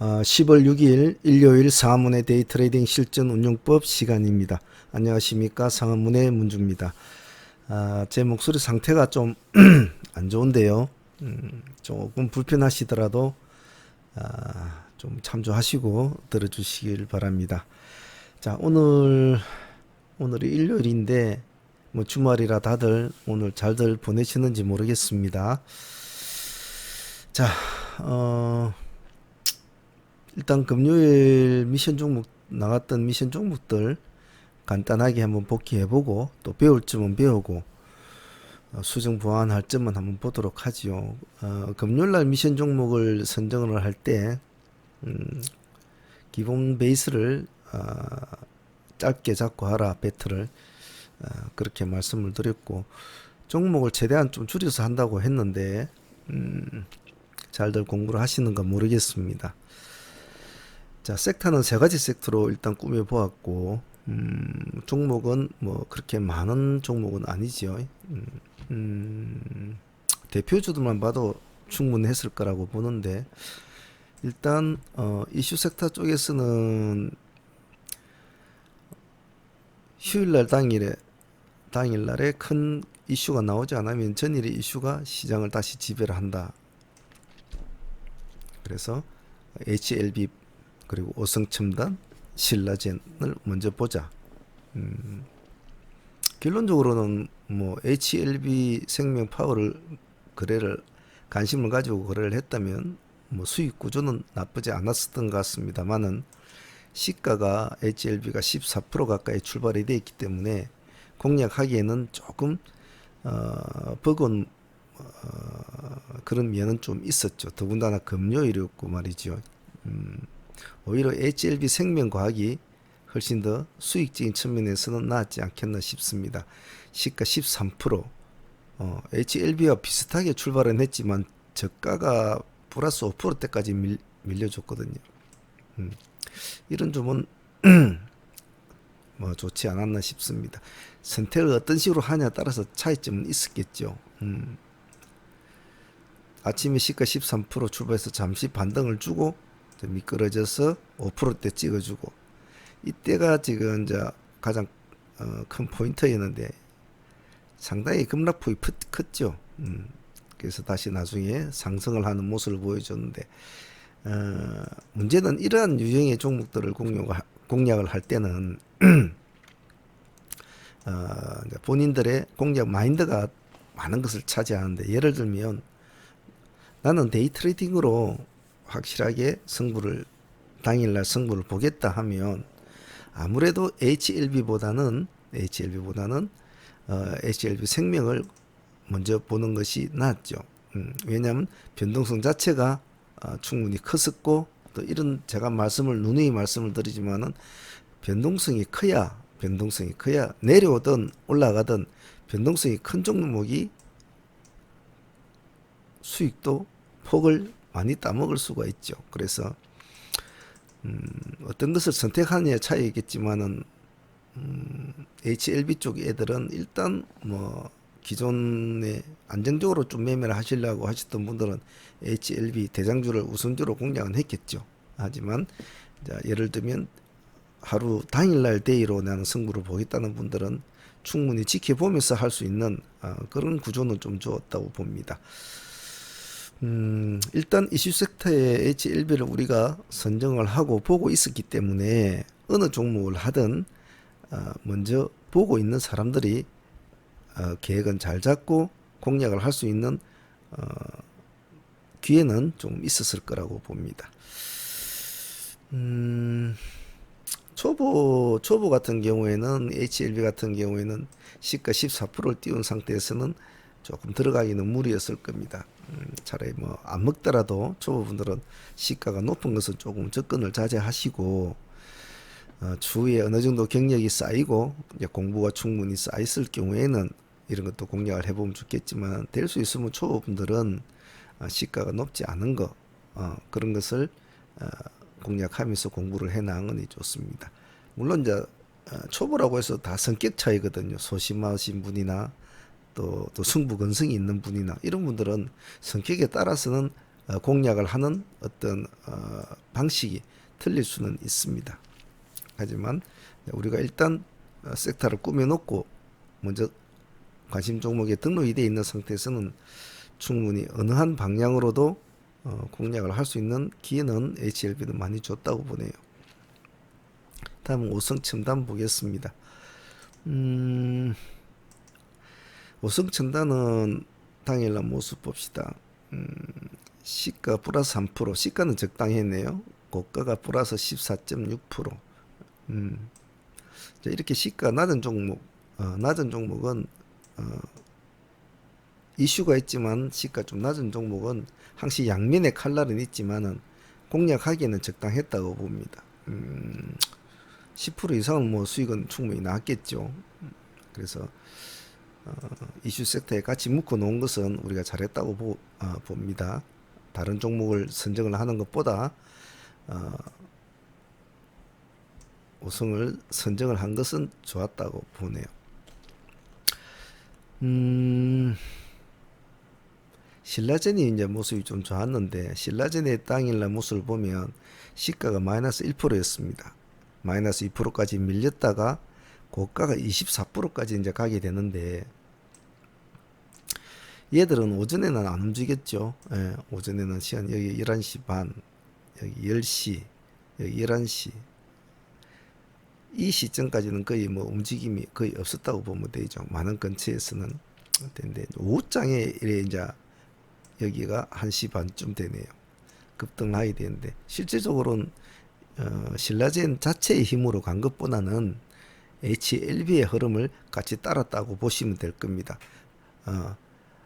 10월 6일 일요일 상한문의 데이트레이딩 실전 운용법 시간입니다. 안녕하십니까, 상한문의 문주입니다. 제 목소리 상태가 좀 안 좋은데요. 조금 불편하시더라도 좀 참조하시고 들어주시길 바랍니다. 자, 오늘이 일요일인데 뭐 주말이라 다들 오늘 잘들 보내시는지 모르겠습니다. 자, 일단 금요일 미션 종목 나갔던 미션 종목들 간단하게 한번 복귀해보고 또 배울 점은 배우고 수정 보완할 점은 한번 보도록 하지요. 금요일날 미션 종목을 선정을 할 때 기본 베이스를 짧게 잡고 하라, 배틀을 그렇게 말씀을 드렸고, 종목을 최대한 좀 줄여서 한다고 했는데 잘들 공부를 하시는가 모르겠습니다. 자, 섹터는 세 가지 섹터로 일단 꾸며 보았고, 종목은 뭐 그렇게 많은 종목은 아니지요. 대표주들만 봐도 충분했을 거라고 보는데, 일단 이슈 섹터 쪽에서는 휴일날 당일날에 큰 이슈가 나오지 않으면 전일의 이슈가 시장을 다시 지배를 한다. 그래서 HLB 그리고 오성첨단, 신라젠을 먼저 보자. 결론적으로는 뭐 HLB 생명 파워를 거래를 관심을 가지고 거래를 했다면 뭐 수익 구조는 나쁘지 않았었던 것 같습니다만은 시가가 HLB가 14% 가까이 출발이 되어 있기 때문에 공략하기에는 조금 버거운 그런 면은 좀 있었죠. 더군다나 금요일이었고 말이죠. 오히려 HLB 생명과학이 훨씬 더 수익적인 측면에서는 나았지 않겠나 싶습니다. 시가 13%, HLB와 비슷하게 출발은 했지만 저가가 플러스 5%대까지 밀려줬거든요. 이런 점은 뭐 좋지 않았나 싶습니다. 선택을 어떤 식으로 하냐에 따라서 차이점은 있었겠죠. 아침에 시가 13% 출발해서 잠시 반등을 주고 미끄러져서 5%대 찍어주고, 이때가 지금 이제 가장 큰 포인트였는데 상당히 급락폭이 컸죠. 그래서 다시 나중에 상승을 하는 모습을 보여줬는데, 문제는 이러한 유형의 종목들을 공략을 할 때는 본인들의 공략 마인드가 많은 것을 차지하는데, 예를 들면 나는 데이 트레이딩으로 확실하게 당일날 승부를 보겠다 하면 아무래도 HLB보다는 HLB 생명을 먼저 보는 것이 낫죠. 왜냐하면 변동성 자체가 충분히 컸었고, 또 이런 제가 누누이 말씀을 드리지만은 변동성이 커야 내려오든 올라가든 변동성이 큰 종목이 수익도 폭을 많이 따먹을 수가 있죠. 그래서 어떤 것을 선택하느냐의 차이겠지만은 HLB 쪽 애들은 일단 뭐 기존에 안정적으로 좀 매매를 하시려고 하셨던 분들은 HLB 대장주를 우선주로 공략은 했겠죠. 하지만 예를 들면 하루 당일날 데이로 나는 승부를 보겠다는 분들은 충분히 지켜보면서 할 수 있는 그런 구조는 좀 주었다고 봅니다. 일단 이슈 섹터의 HLB를 우리가 선정을 하고 보고 있었기 때문에 어느 종목을 하든 먼저 보고 있는 사람들이 계획은 잘 잡고 공략을 할 수 있는 기회는 좀 있었을 거라고 봅니다. 초보 같은 경우에는 HLB 같은 경우에는 시가 14%를 띄운 상태에서는 조금 들어가기는 무리였을 겁니다. 차라리 뭐 안 먹더라도 초보분들은 시가가 높은 것은 조금 접근을 자제하시고, 추후에 어느 정도 경력이 쌓이고 이제 공부가 충분히 쌓였을 경우에는 이런 것도 공략을 해보면 좋겠지만, 될 수 있으면 초보분들은 시가가 높지 않은 거 그런 것을 공략하면서 공부를 해 나가는 게 좋습니다. 물론 이제 초보라고 해서 다 성격 차이거든요. 소심하신 분이나 또 승부 근성이 있는 분이나 이런 분들은 성격에 따라서는 공략을 하는 어떤 방식이 틀릴 수는 있습니다. 하지만 우리가 일단 섹터를 꾸며놓고 먼저 관심 종목에 등록이 되어 있는 상태에서는 충분히 어느 한 방향으로도 공략을 할 수 있는 기회는 HLB는 많이 줬다고 보네요. 다음은 오성첨단 보겠습니다. 오성첨단은 당일날 모습 봅시다. 시가 플러스 3%, 시가는 적당했네요. 고가가 플러스 14.6%. 이렇게 시가 낮은 종목, 낮은 종목은 이슈가 있지만 시가 좀 낮은 종목은 항시 양면의 칼날은 있지만은 공략하기에는 적당했다고 봅니다. 10% 이상은 뭐 수익은 충분히 나왔겠죠. 그래서 이슈 섹터에 같이 묶어 놓은 것은 우리가 잘했다고 봅니다. 다른 종목을 선정을 하는 것보다 오성을 선정을 한 것은 좋았다고 보네요. 신라젠이 이제 모습이 좀 좋았는데 신라젠의 당일날 모습을 보면 시가가 마이너스 1%였습니다. 마이너스 2%까지 밀렸다가 고가가 24%까지 이제 가게 되는데 얘들은 오전에는 안 움직였죠. 예, 오전에는 시간 여기 11시 반, 여기 10시, 여기 11시 이 시점까지는 거의 뭐 움직임이 거의 없었다고 보면 되죠. 많은 근처에서는. 근데 오후장에 이제 여기가 1시 반쯤 되네요. 급등하게 되는데 실질적으로는 신라젠 자체의 힘으로 간 것보다는 HLB의 흐름을 같이 따랐다고 보시면 될 겁니다.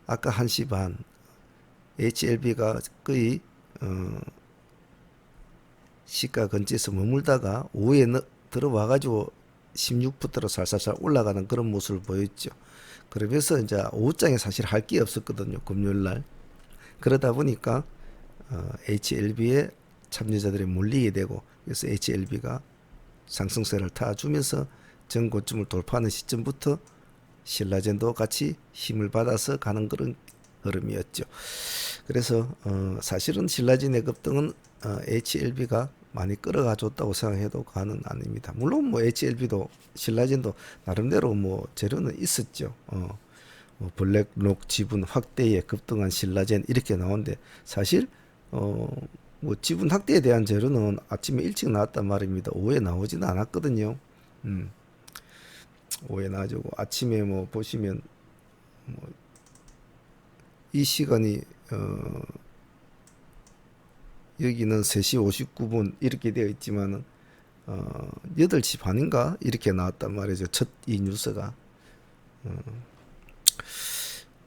아까 1시 반 HLB가 거의 시가 근처에서 머물다가 오후에 들어와 가지고 16부터로 살살살 올라가는 그런 모습을 보였죠. 그러면서 이제 오후장에 사실 할 게 없었거든요. 금요일 날. 그러다 보니까 HLB에 참여자들이 몰리게 되고 그래서 HLB가 상승세를 타주면서 전고점을 돌파하는 시점부터 신라젠도 같이 힘을 받아서 가는 그런 흐름이었죠. 그래서 사실은 신라젠의 급등은 HLB가 많이 끌어가 줬다고 생각해도 과는 아닙니다. 물론 뭐 HLB도 신라젠도 나름대로 뭐 재료는 있었죠. 뭐 블랙록 지분 확대에 급등한 신라젠 이렇게 나오는데 사실 뭐 지분 확대에 대한 재료는 아침에 일찍 나왔단 말입니다. 오후에 나오지는 않았거든요. 오후에 나와주고 아침에 뭐 보시면 뭐 이 시간이 여기는 3시 59분 이렇게 되어 있지만은 8시 반인가 이렇게 나왔단 말이죠. 첫 이 뉴스가.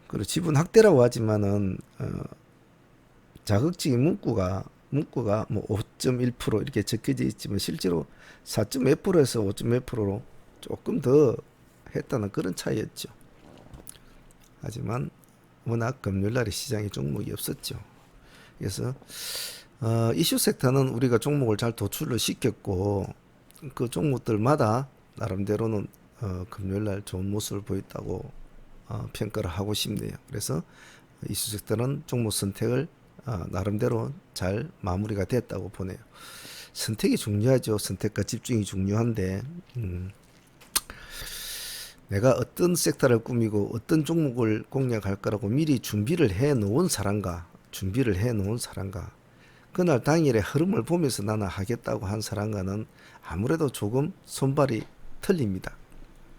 그리고 지분 확대라고 하지만은 자극적인 문구가 뭐 5.1% 이렇게 적혀져 있지만 실제로 4.몇%에서 5.몇 %로 조금 더 했다는 그런 차이였죠. 하지만 워낙 금요일날에 시장에 종목이 없었죠. 그래서 이슈 섹터는 우리가 종목을 잘 도출을 시켰고 그 종목들마다 나름대로는 금요일날 좋은 모습을 보였다고 평가를 하고 싶네요. 그래서 이슈 섹터는 종목 선택을 나름대로 잘 마무리가 됐다고 보네요. 선택이 중요하죠. 선택과 집중이 중요한데 내가 어떤 섹터를 꾸미고 어떤 종목을 공략할 거라고 미리 준비를 해 놓은 사람과 그날 당일의 흐름을 보면서 나는 하겠다고 한 사람과는 아무래도 조금 손발이 틀립니다.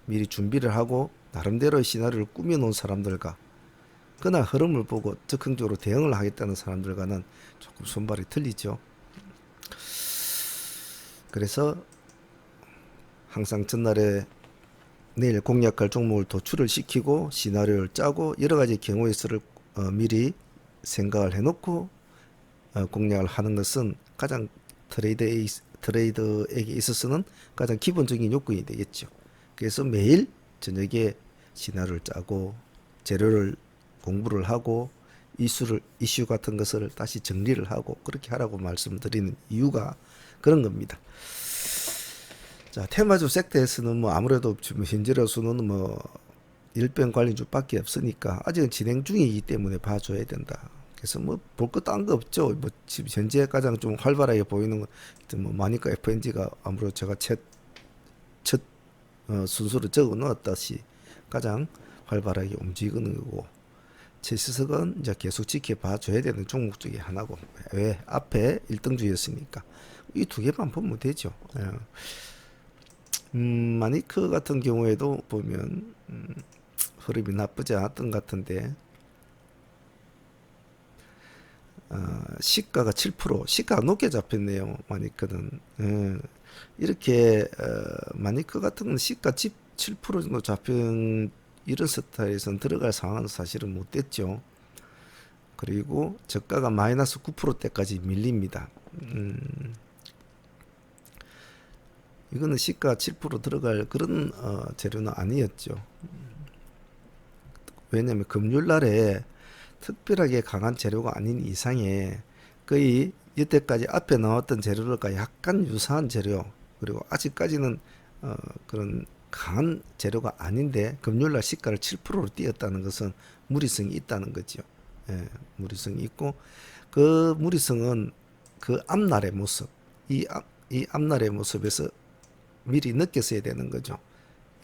미리 준비를 하고 나름대로의 시나리오를 꾸며 놓은 사람들과 그날 흐름을 보고 적극적으로 대응을 하겠다는 사람들과는 조금 손발이 틀리죠. 그래서 항상 전날에 내일 공략할 종목을 도출을 시키고 시나리오를 짜고 여러 가지 경우의 수를 미리 생각을 해놓고 공략을 하는 것은 가장 트레이더에게 있어서는 가장 기본적인 요건이 되겠죠. 그래서 매일 저녁에 시나리오를 짜고 재료를 공부를 하고 이슈 같은 것을 다시 정리를 하고 그렇게 하라고 말씀드리는 이유가 그런 겁니다. 자, 테마주 섹터에서는 뭐 아무래도 지금 현재로서는 뭐 일병 관리주밖에 없으니까 아직은 진행 중이기 때문에 봐줘야 된다. 그래서 뭐 볼 것도 딴 거 없죠. 뭐 지금 현재 가장 좀 활발하게 보이는 건 뭐 마니까 FNG가 아무래도 제가 첫 순서를 적어 놓았다시 가장 활발하게 움직이는 거고, 최시석은 이제 계속 지켜봐 줘야 되는 종목 중에 하나고, 왜 앞에 1등주였으니까 이 두 개만 보면 되죠. 예. 마니크 같은 경우에도 보면 흐름이 나쁘지 않았던 것 같은데, 시가가 7%, 시가가 높게 잡혔네요. 마니크는. 예. 이렇게 마니크 같은 건 시가 7% 정도 잡힌 이런 스타일에서는 들어갈 상황은 사실은 못 됐죠. 그리고 저가가 마이너스 9%대까지 밀립니다. 이거는 시가 7% 들어갈 그런 재료는 아니었죠. 왜냐하면 금요일 날에 특별하게 강한 재료가 아닌 이상에 거의 이때까지 앞에 나왔던 재료들과 약간 유사한 재료, 그리고 아직까지는 그런 강한 재료가 아닌데 금요일날 시가를 7%로 뛰었다는 것은 무리성이 있다는 거죠. 예, 무리성이 있고, 그 무리성은 그 앞날의 모습, 이 앞날의 모습에서 미리 느꼈어야 되는 거죠.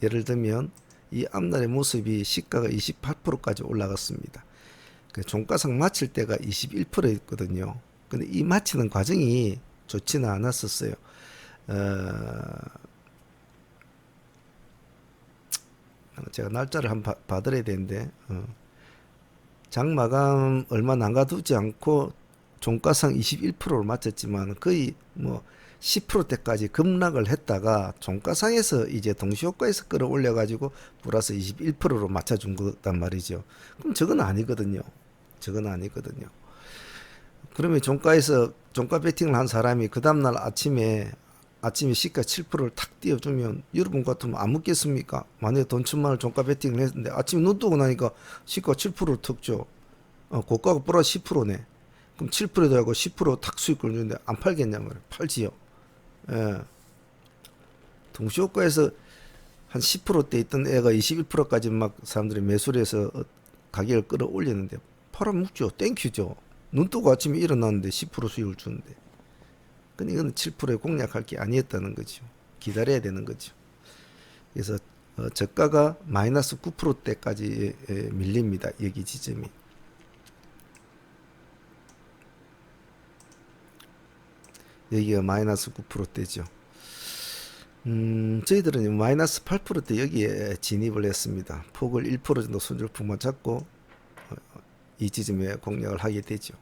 예를 들면 이 앞날의 모습이 시가가 28%까지 올라갔습니다. 그 종가상 마칠 때가 21%였거든요. 근데 이 마치는 과정이 좋지는 않았었어요. 제가 날짜를 한번 봐드려야 되는데, 장 마감 얼마 남겨두지 않고 종가상 21%를 마쳤지만 거의 뭐 10%대까지 급락을 했다가 종가상에서 이제 동시효과에서 끌어올려 가지고 플러스 21%로 맞춰준 거단 말이죠. 그럼 저건 아니거든요. 저건 아니거든요. 그러면 종가에서 종가 베팅을 한 사람이 그 다음날 아침에 시가 7%를 탁 띄워주면 여러분 같으면 안 먹겠습니까? 만약에 돈 1,000만 원 종가 베팅을 했는데 아침에 눈 뜨고 나니까 시가 7%를 턱 줘. 고가가 플러스 10%네. 그럼 7%도 하고 10%탁 수익을 주는데 안 팔겠냐 말이에요. 팔지요. 예. 동시효과에서 한 10%대 있던 애가 21%까지 막 사람들이 매수를 해서 가격을 끌어올리는데 팔아먹죠. 땡큐죠. 눈 뜨고 아침에 일어났는데 10% 수익을 주는데. 근데 이건 7%에 공략할 게 아니었다는 거죠. 기다려야 되는 거죠. 그래서 저가가 마이너스 9%대까지 밀립니다. 여기 지점이. 여기가 마이너스 9%대죠. 저희들은 마이너스 8%대 여기에 진입을 했습니다. 폭을 1% 정도 손절폭만 잡고 이 지점에 공략을 하게 되죠.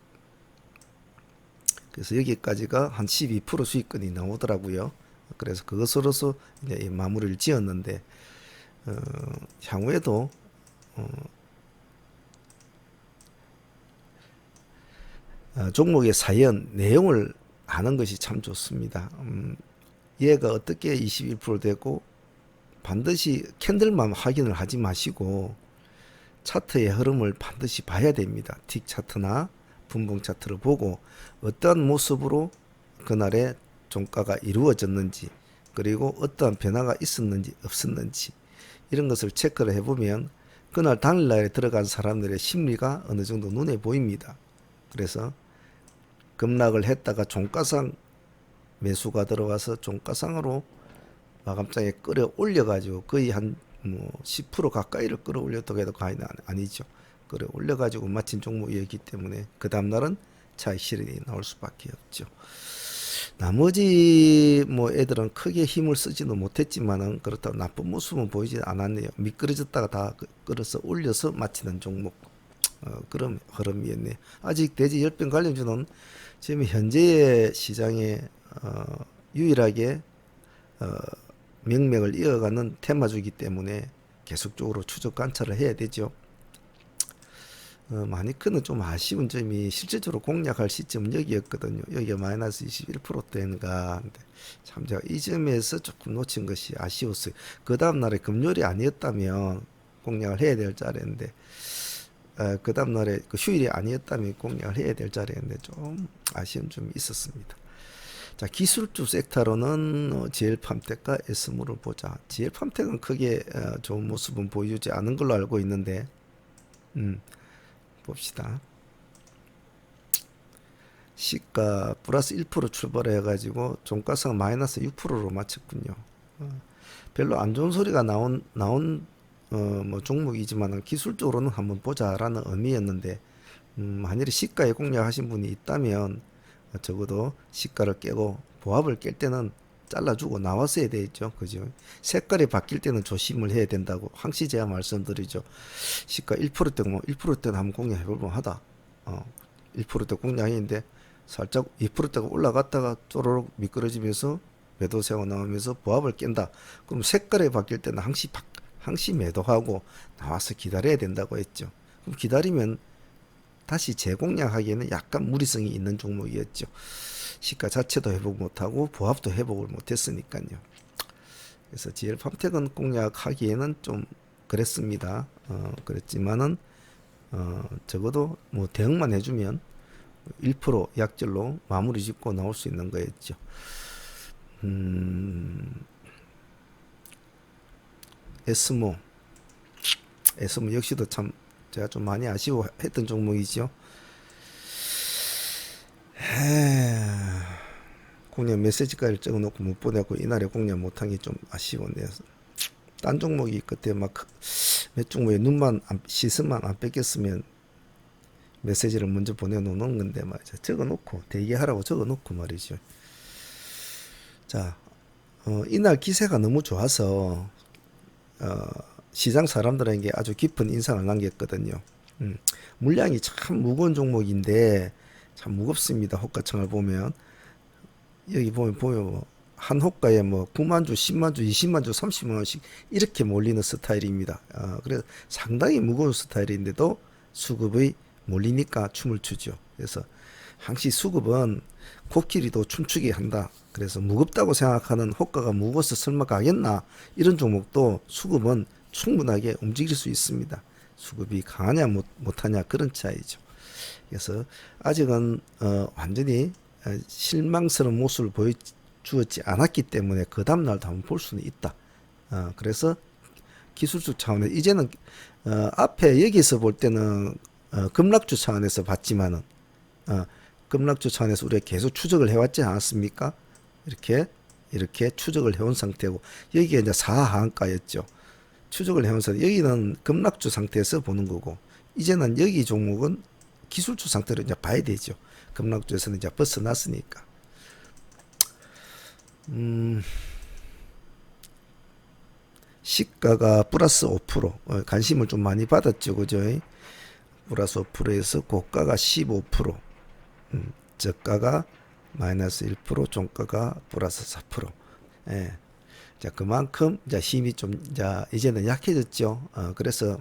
그래서 여기까지가 한 12% 수익권이 나오더라고요. 그래서 그것으로서 이제 마무리를 지었는데, 향후에도 종목의 사연 내용을 아는 것이 참 좋습니다. 얘가 어떻게 21% 되고, 반드시 캔들만 확인을 하지 마시고 차트의 흐름을 반드시 봐야 됩니다. 틱 차트나 분봉 차트를 보고 어떠한 모습으로 그날의 종가가 이루어졌는지, 그리고 어떠한 변화가 있었는지 없었는지, 이런 것을 체크를 해보면 그날 당일날에 들어간 사람들의 심리가 어느 정도 눈에 보입니다. 그래서 급락을 했다가 종가상 매수가 들어가서 종가상으로 마감장에 끌어올려 가지고 거의 한 뭐 10% 가까이를 끌어올렸다고 해도 과언은 아니죠. 끌어올려 가지고 마친 종목이었기 때문에 그 다음날은 차익 실현이 나올 수밖에 없죠. 나머지 뭐 애들은 크게 힘을 쓰지도 못했지만은 그렇다고 나쁜 모습은 보이지 않았네요. 미끄러졌다가 다 끌어서 올려서 마치는 종목, 그런 흐름이었네요. 아직 대지 10병 관련주는 지금 현재의 시장에 유일하게 명맥을 이어가는 테마주기 때문에 계속적으로 추적 관찰을 해야 되죠. 마니크는 좀 아쉬운 점이 실질적으로 공략할 시점은 여기였거든요. 여기가 마이너스 21%대인가. 참 제가 이 점에서 조금 놓친 것이 아쉬웠어요. 그 다음날에 금요일이 아니었다면 공략을 해야 될 자리인데, 그 다음날에 그 휴일이 아니었다면 공략을 해야 될 자리인데 좀 아쉬운 점이 있었습니다. 자, 기술주 섹터로는 GL팜텍과 S물을 보자. GL팜텍은 크게 좋은 모습은 보여주지 않은 걸로 알고 있는데, 봅시다. 시가 플러스 1% 출발해 가지고 종가상 마이너스 6%로 마쳤군요. 별로 안 좋은 소리가 나온 뭐 종목이지만은 기술적으로는 한번 보자라는 의미였는데 만일에 시가에 공략하신 분이 있다면 적어도 시가를 깨고 보합을 깰 때는 잘라주고 나왔어야 되겠죠. 그죠? 색깔이 바뀔 때는 조심을 해야 된다고 항시 제가 말씀드리죠. 시가 1%대고 뭐 1%대는 한번 공략해 볼 하다. 1%대 공략인데 살짝 2%대가 올라갔다가 쪼로록 미끄러지면서 매도세가 나오면서 보합을 깬다. 그럼 색깔이 바뀔 때는 항시 매도하고 나와서 기다려야 된다고 했죠. 그럼 기다리면 다시 재공략하기에는 약간 무리성이 있는 종목이었죠. 시가 자체도 회복 못하고 보합도 회복을 못했으니까요. 그래서 GL팜텍은 공략하기에는 좀 그랬습니다. 그랬지만은 적어도 뭐 대응만 해주면 1% 약절로 마무리 짓고 나올 수 있는 거였죠. 에스모 역시도 참 제가 좀 많이 아쉬워했던 종목이죠. 공략 메시지까지 적어놓고 못 보내고 이날에 공략 못한 게 좀 아쉬웠네요. 딴 종목이 그때 막 몇 종목에 눈만 시선만 안 뺏겼으면 메시지를 먼저 보내놓는 건데 말이죠. 적어놓고 대기하라고 적어놓고 말이죠. 자, 이날 기세가 너무 좋아서 시장 사람들에게 아주 깊은 인상을 남겼거든요. 물량이 참 무거운 종목인데 참 무겁습니다. 호가창을 보면 여기 보면 한 호가에 뭐 9만 주, 10만 주, 20만 주, 30만 원씩 이렇게 몰리는 스타일입니다. 그래서 상당히 무거운 스타일인데도 수급이 몰리니까 춤을 추죠. 그래서 항시 수급은 코끼리도 춤추게 한다. 그래서 무겁다고 생각하는 호가가 무거워서 설마 가겠나 이런 종목도 수급은 충분하게 움직일 수 있습니다. 수급이 강하냐 못하냐 그런 차이죠. 그래서 아직은 완전히 실망스러운 모습을 보여주었지 않았기 때문에 그 다음날도 한번 볼 수는 있다. 그래서 기술적 차원에서 이제는 앞에 여기서 볼 때는 급락주 차원에서 봤지만은 급락주 차원에서 우리가 계속 추적을 해왔지 않았습니까? 이렇게 추적을 해온 상태고 여기가 이제 사하한가였죠. 추적을 해오면서 여기는 급락주 상태에서 보는 거고 이제는 여기 종목은 기술주 상태로 이제 봐야 되죠. 급락주에서는 이제 벗어났으니까. 시가가 플러스 5% 관심을 좀 많이 받았죠. 그죠? 플러스 5%에서 고가가 15%, 저가가 마이너스 1%, 종가가 플러스 4%. 예. 자, 그만큼 이제 힘이 좀 이제는 약해졌죠. 그래서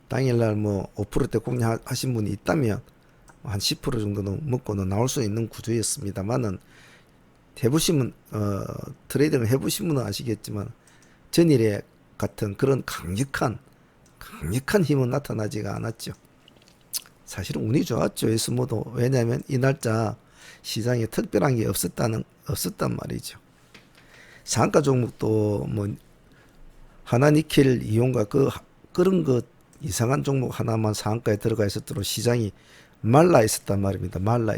당일날 뭐 5%대 공략하신 분이 있다면 한 10% 정도는 먹고는 나올 수 있는 구조였습니다만은 해보시면 트레이딩을 해보신 분은 아시겠지만 전일에 같은 그런 강력한 힘은 나타나지가 않았죠. 사실은 운이 좋았죠. 에스모도. 왜냐하면 이 날짜 시장에 특별한 게 없었단 말이죠. 상가 종목도 뭐 하나니켈 이용과 그런 것 이상한 종목 하나만 상가에 들어가 있었도록 시장이 말라 있었단 말입니다. 말라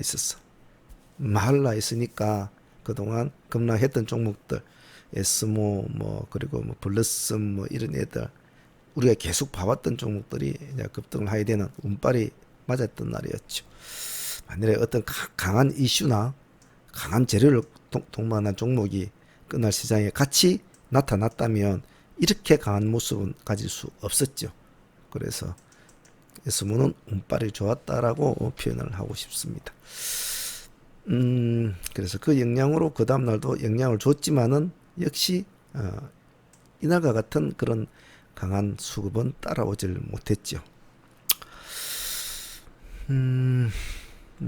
있으니까 그동안 급락했던 종목들 에스모 그리고 블러썸 이런 애들 우리가 계속 봐왔던 종목들이 이제 급등을 하게 되는 운빨이 맞았던 날이었죠. 만일에 어떤 강한 이슈나 강한 재료를 동반한 종목이 그날 시장에 같이 나타났다면 이렇게 강한 모습은 가질 수 없었죠. 그래서 에스모는 운빨이 좋았다라고 표현을 하고 싶습니다. 그래서 그 영향으로 그 다음날도 영향을 줬지만은 역시 이날과 같은 그런 강한 수급은 따라오질 못했죠.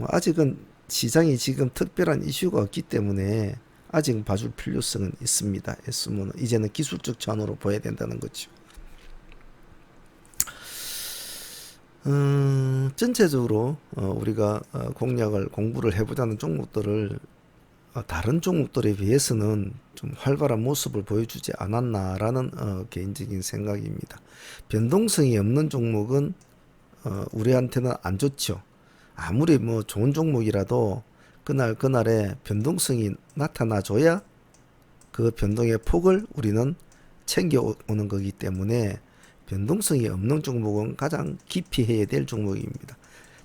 아직은 시장이 지금 특별한 이슈가 없기 때문에 아직 봐줄 필요성은 있습니다. 에스모는 이제는 기술적 차원으로 봐야 된다는 거죠. 전체적으로 우리가 공부를 해보자는 종목들을 다른 종목들에 비해서는 좀 활발한 모습을 보여주지 않았나라는 개인적인 생각입니다. 변동성이 없는 종목은 우리한테는 안 좋죠. 아무리 뭐 좋은 종목이라도 그날 그날의 변동성이 나타나줘야 그 변동의 폭을 우리는 챙겨오는 거기 때문에 변동성이 없는 종목은 가장 깊이 해야 될 종목입니다.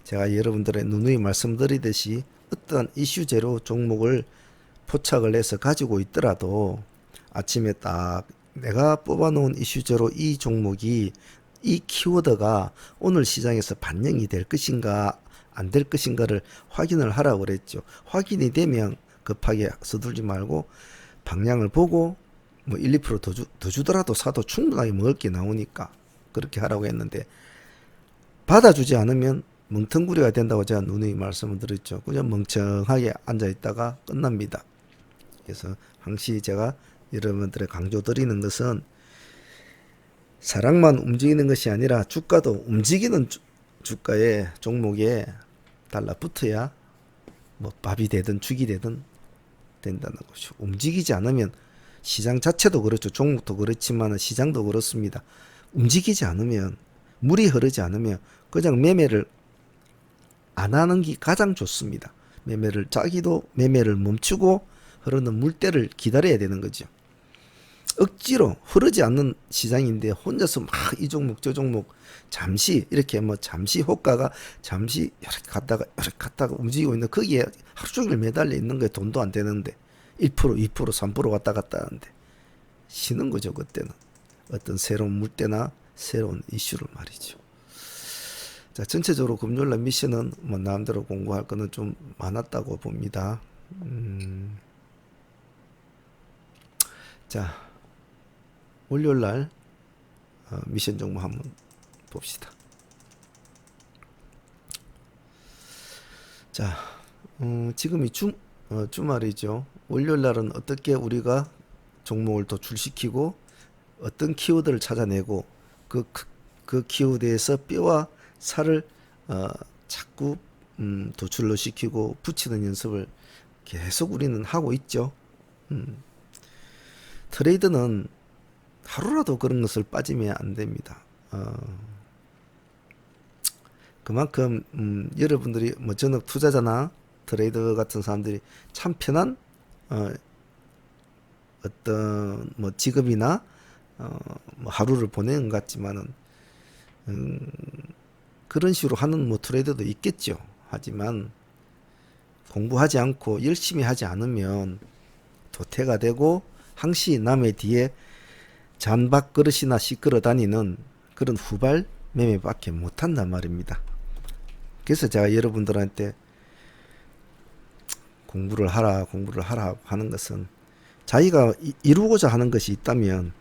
제가 여러분들의 누누이 말씀드리듯이 어떠한 이슈제로 종목을 포착을 해서 가지고 있더라도 아침에 딱 내가 뽑아놓은 이슈제로 이 종목이 이 키워드가 오늘 시장에서 반영이 될 것인가 안 될 것인가를 확인을 하라고 그랬죠. 확인이 되면 급하게 서둘지 말고 방향을 보고 뭐 1, 2% 더 주더라도 사도 충분하게 먹을 게 나오니까 그렇게 하라고 했는데 받아주지 않으면 멍텅구리가 된다고 제가 누누이 말씀을 드렸죠. 그냥 멍청하게 앉아있다가 끝납니다. 그래서 항시 제가 여러분들의 강조드리는 것은 사랑만 움직이는 것이 아니라 주가도 움직이는 주가에 종목에 달라붙어야 뭐 밥이 되든 죽이 되든 된다는 것이죠. 움직이지 않으면 시장 자체도 그렇죠. 종목도 그렇지만 시장도 그렇습니다. 움직이지 않으면 물이 흐르지 않으면 그냥 매매를 안 하는 게 가장 좋습니다. 매매를 자기도 매매를 멈추고 흐르는 물때를 기다려야 되는 거죠. 억지로 흐르지 않는 시장인데 혼자서 막 이 종목 저 종목 잠시 이렇게 뭐 잠시 호가가 잠시 이렇게 갔다가 움직이고 있는 거기에 하루 종일 매달려 있는 거에 돈도 안 되는데 1%, 2%, 3% 왔다 갔다 하는데 쉬는 거죠. 그때는 어떤 새로운 물때나 새로운 이슈를 말이죠. 자, 전체적으로 금요일날 미션은 뭐 나름대로 공부할 거는 좀 많았다고 봅니다. 자, 월요일날 미션 종목 한번 봅시다. 자, 지금이 주말이죠. 월요일날은 어떻게 우리가 종목을 도출시키고 어떤 키워드를 찾아내고 그 키워드에서 뼈와 살을 자꾸 도출로 시키고 붙이는 연습을 계속 우리는 하고 있죠. 트레이드는 하루라도 그런 것을 빠지면 안 됩니다. 그만큼 여러분들이 뭐 전업 투자자나 트레이더 같은 사람들이 참 편한 어떤 뭐 직업이나 뭐 하루를 보내는 것 같지만은 그런 식으로 하는 뭐 트레이더도 있겠죠. 하지만 공부하지 않고 열심히 하지 않으면 도태가 되고 항시 남의 뒤에 잔밥그릇이나 시끌어 다니는 그런 후발 매매밖에 못한단 말입니다. 그래서 제가 여러분들한테 공부를 하라 하는 것은 자기가 이루고자 하는 것이 있다면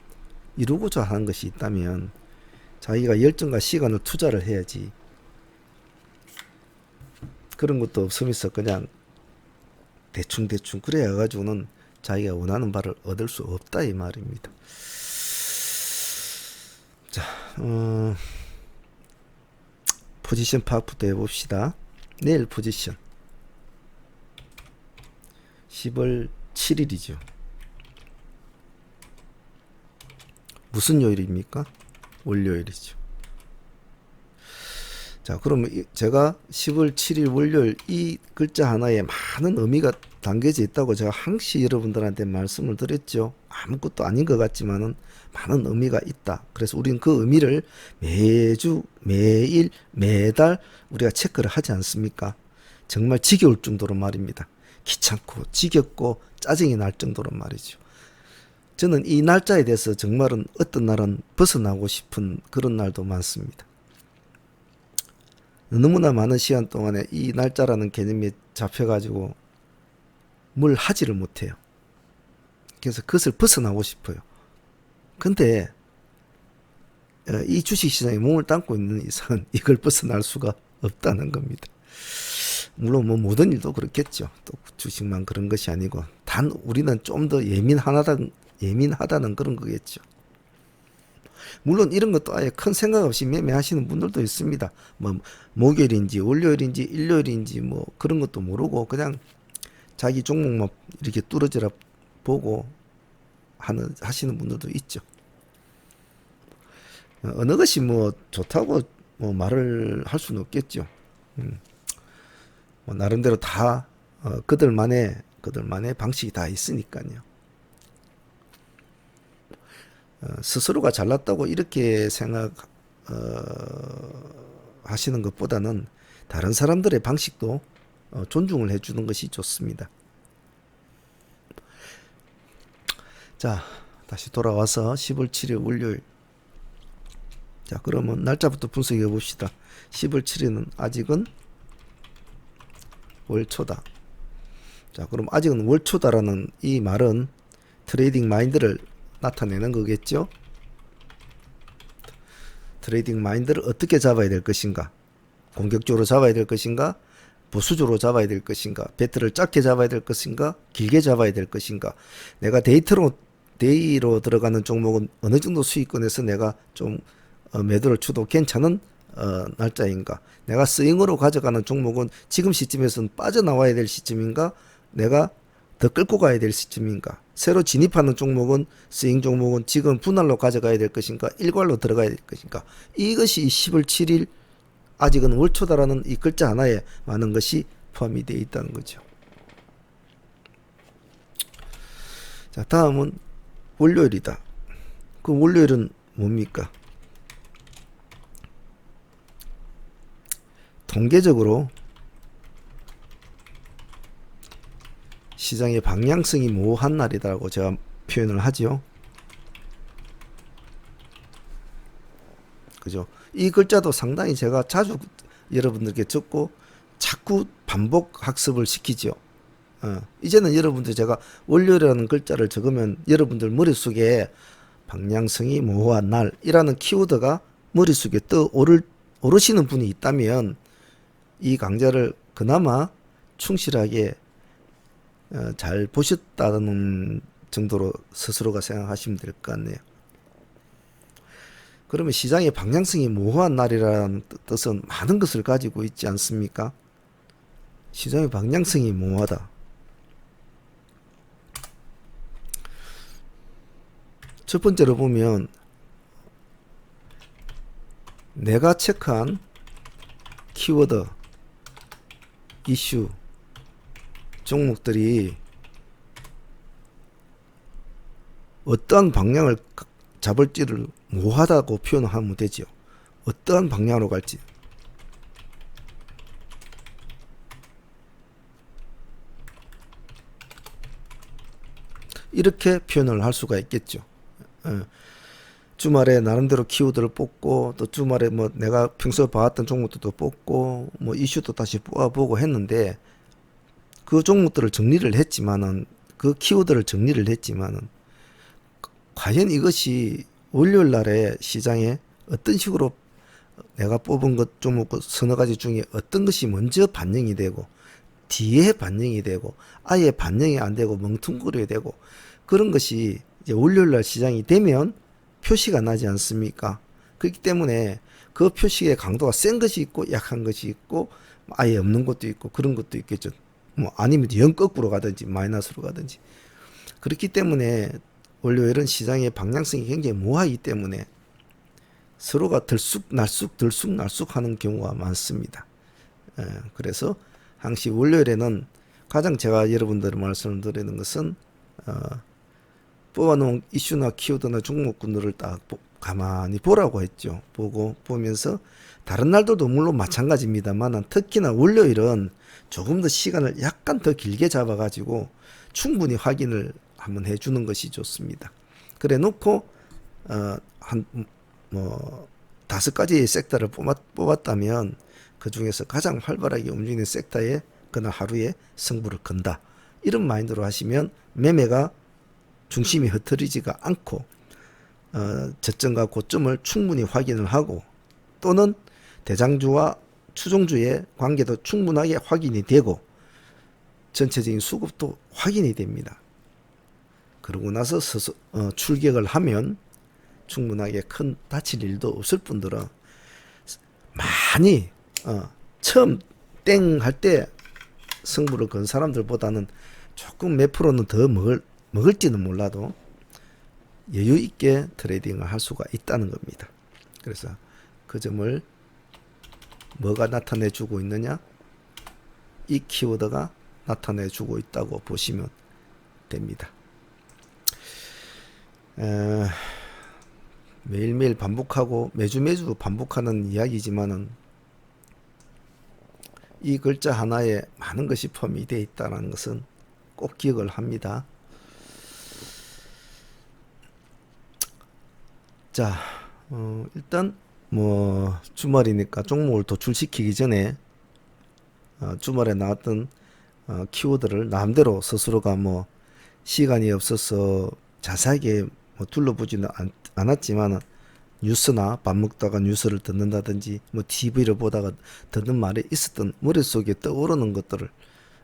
자기가 열정과 시간을 투자를 해야지. 그런 것도 없으면서 그냥 대충 그래야 가지고는 자기가 원하는 바를 얻을 수 없다 이 말입니다. 자, 포지션 파악부터 해봅시다. 내일 포지션 10월 7일이죠. 무슨 요일입니까? 월요일이죠. 자, 그러면 제가 10월 7일 월요일 이 글자 하나에 많은 의미가 담겨져 있다고 제가 항시 여러분들한테 말씀을 드렸죠. 아무것도 아닌 것 같지만은 많은 의미가 있다. 그래서 우리는 그 의미를 매주, 매일, 매달 우리가 체크를 하지 않습니까? 정말 지겨울 정도로 말입니다. 귀찮고 지겹고 짜증이 날 정도로 말이죠. 저는 이 날짜에 대해서 정말은 어떤 날은 벗어나고 싶은 그런 날도 많습니다. 너무나 많은 시간 동안에 이 날짜라는 개념이 잡혀가지고 뭘 하지를 못해요. 그래서 그것을 벗어나고 싶어요. 근데 이 주식시장에 몸을 담고 있는 이상은 이걸 벗어날 수가 없다는 겁니다. 물론 뭐 모든 일도 그렇겠죠. 또 주식만 그런 것이 아니고 단 우리는 좀 더 예민하다는 그런 거겠죠. 물론 이런 것도 아예 큰 생각 없이 매매하시는 분들도 있습니다. 뭐 목요일인지 월요일인지 일요일인지 뭐 그런 것도 모르고 그냥 자기 종목만 이렇게 뚫어져라 보고 하시는 분들도 있죠. 어느 것이 뭐 좋다고 뭐 말을 할 수는 없겠죠. 뭐 나름대로 다 그들만의 방식이 다 있으니까요. 스스로가 잘났다고 이렇게 생각 하시는 것보다는 다른 사람들의 방식도 존중을 해주는 것이 좋습니다. 자, 다시 돌아와서 10월 7일 월요일. 자, 그러면 날짜부터 분석해 봅시다. 10월 7일은 아직은 월초다. 자, 그럼 아직은 월초다라는 이 말은 트레이딩 마인드를 나타내는 거겠죠? 트레이딩 마인드를 어떻게 잡아야 될 것인가? 공격적으로 잡아야 될 것인가? 보수적으로 잡아야 될 것인가? 배트를 짧게 잡아야 될 것인가? 길게 잡아야 될 것인가? 내가 데이로 들어가는 종목은 어느 정도 수익권에서 내가 좀 매도를 쳐도 괜찮은 날짜인가? 내가 스윙으로 가져가는 종목은 지금 시점에서는 빠져나와야 될 시점인가? 내가 더 끌고 가야 될 시점인가? 새로 진입하는 종목은 스윙 종목은 지금 분할로 가져가야 될 것인가? 일괄로 들어가야 될 것인가? 이것이 10월 7일 아직은 월초다라는 이 글자 하나에 많은 것이 포함이 되어 있다는 거죠. 자, 다음은 월요일이다. 그 월요일은 뭡니까? 통계적으로 시장의 방향성이 모호한 날이라고 제가 표현을 하죠. 그죠? 이 글자도 상당히 제가 자주 여러분들께 적고 자꾸 반복 학습을 시키죠. 이제는 여러분들 제가 월요일이라는 글자를 적으면 여러분들 머릿속에 방향성이 모호한 날이라는 키워드가 머릿속에 떠오르시는 분이 있다면 이 강좌를 그나마 충실하게 잘 보셨다는 정도로 스스로가 생각하시면 될 것 같네요. 그러면 시장의 방향성이 모호한 날이라는 뜻은 많은 것을 가지고 있지 않습니까? 시장의 방향성이 모호하다. 첫 번째로 보면 내가 체크한 키워드, 이슈, 종목들이 어떠한 방향을 잡을지를 모호하다고 표현하면 되죠. 어떠한 방향으로 갈지. 이렇게 표현을 할 수가 있겠죠. 주말에 나름대로 키워드를 뽑고 또 주말에 뭐 내가 평소에 봐왔던 종목들도 뽑고 뭐 이슈도 다시 뽑아보고 했는데 그 종목들을 정리를 했지만은 그 키워드를 정리를 했지만은 과연 이것이 월요일 날에 시장에 어떤 식으로 내가 뽑은 것 종목 서너 가지 중에 어떤 것이 먼저 반영이 되고 뒤에 반영이 되고 아예 반영이 안 되고 멍텅구리게 되고 그런 것이 이제 월요일 날 시장이 되면 표시가 나지 않습니까? 그렇기 때문에 그 표시의 강도가 센 것이 있고 약한 것이 있고 아예 없는 것도 있고 그런 것도 있겠죠. 뭐 아니면 영 거꾸로 가든지 마이너스로 가든지. 그렇기 때문에 월요일은 시장의 방향성이 굉장히 모호하기 때문에 서로가 들쑥날쑥 하는 경우가 많습니다. 그래서 항시 월요일에는 가장 제가 여러분들 말씀을 드리는 것은 뽑아놓은 이슈나 키워드나 종목군들을 딱 가만히 보라고 했죠. 보면서 다른 날들도 물론 마찬가지입니다만 특히나 월요일은 조금 더 시간을 약간 더 길게 잡아가지고 충분히 확인을 한번 해주는 것이 좋습니다. 그래 놓고 한 뭐 5가지의 섹터를 뽑았다면 그 중에서 가장 활발하게 움직이는 섹터에 그날 하루에 승부를 건다. 이런 마인드로 하시면 매매가 중심이 흐트리지가 않고 저점과 고점을 충분히 확인을 하고 또는 대장주와 추종주의 관계도 충분하게 확인이 되고 전체적인 수급도 확인이 됩니다. 그러고 나서 출격을 하면 충분하게 큰 다칠 일도 없을 뿐더러 많이 처음 땡 할 때 승부를 건 사람들보다는 조금 몇 프로는 더 먹을지는 몰라도 여유 있게 트레이딩을 할 수가 있다는 겁니다. 그래서 그 점을 뭐가 나타내 주고 있느냐? 이 키워드가 나타내 주고 있다고 보시면 됩니다. 매일매일 반복하고 매주 반복하는 이야기지만은 이 글자 하나에 많은 것이 포함되어 있다는 것은 꼭 기억을 합니다. 자, 일단 뭐 주말이니까 종목을 도출시키기 전에 주말에 나왔던 키워드를 나름대로 스스로가 뭐 시간이 없어서 자세하게 뭐 둘러보지는 않았지만 뉴스나 밥 먹다가 뉴스를 듣는다든지 뭐 TV를 보다가 듣는 말에 있었던 머릿속에 떠오르는 것들을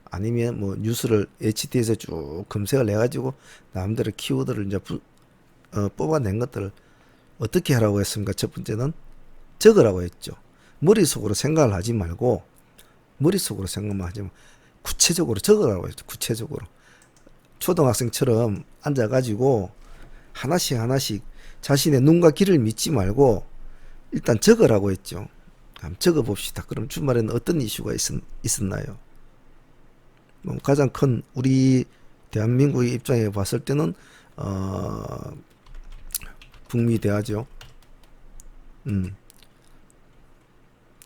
아니면 뭐 뉴스를 HT에서 쭉 검색을 해가지고 나름대로 키워드를 이제 뽑아낸 것들을 어떻게 하라고 했습니까? 첫 번째는 적으라고 했죠. 머릿속으로 생각을 하지 말고 머릿속으로 생각만 하지 말고 구체적으로 적으라고 했죠. 구체적으로. 초등학생처럼 앉아가지고 하나씩 자신의 눈과 귀를 믿지 말고 일단 적으라고 했죠. 한번 적어봅시다. 그럼 주말에는 어떤 이슈가 있었나요? 뭐 가장 큰 우리 대한민국의 입장에 봤을 때는 북미 대화죠.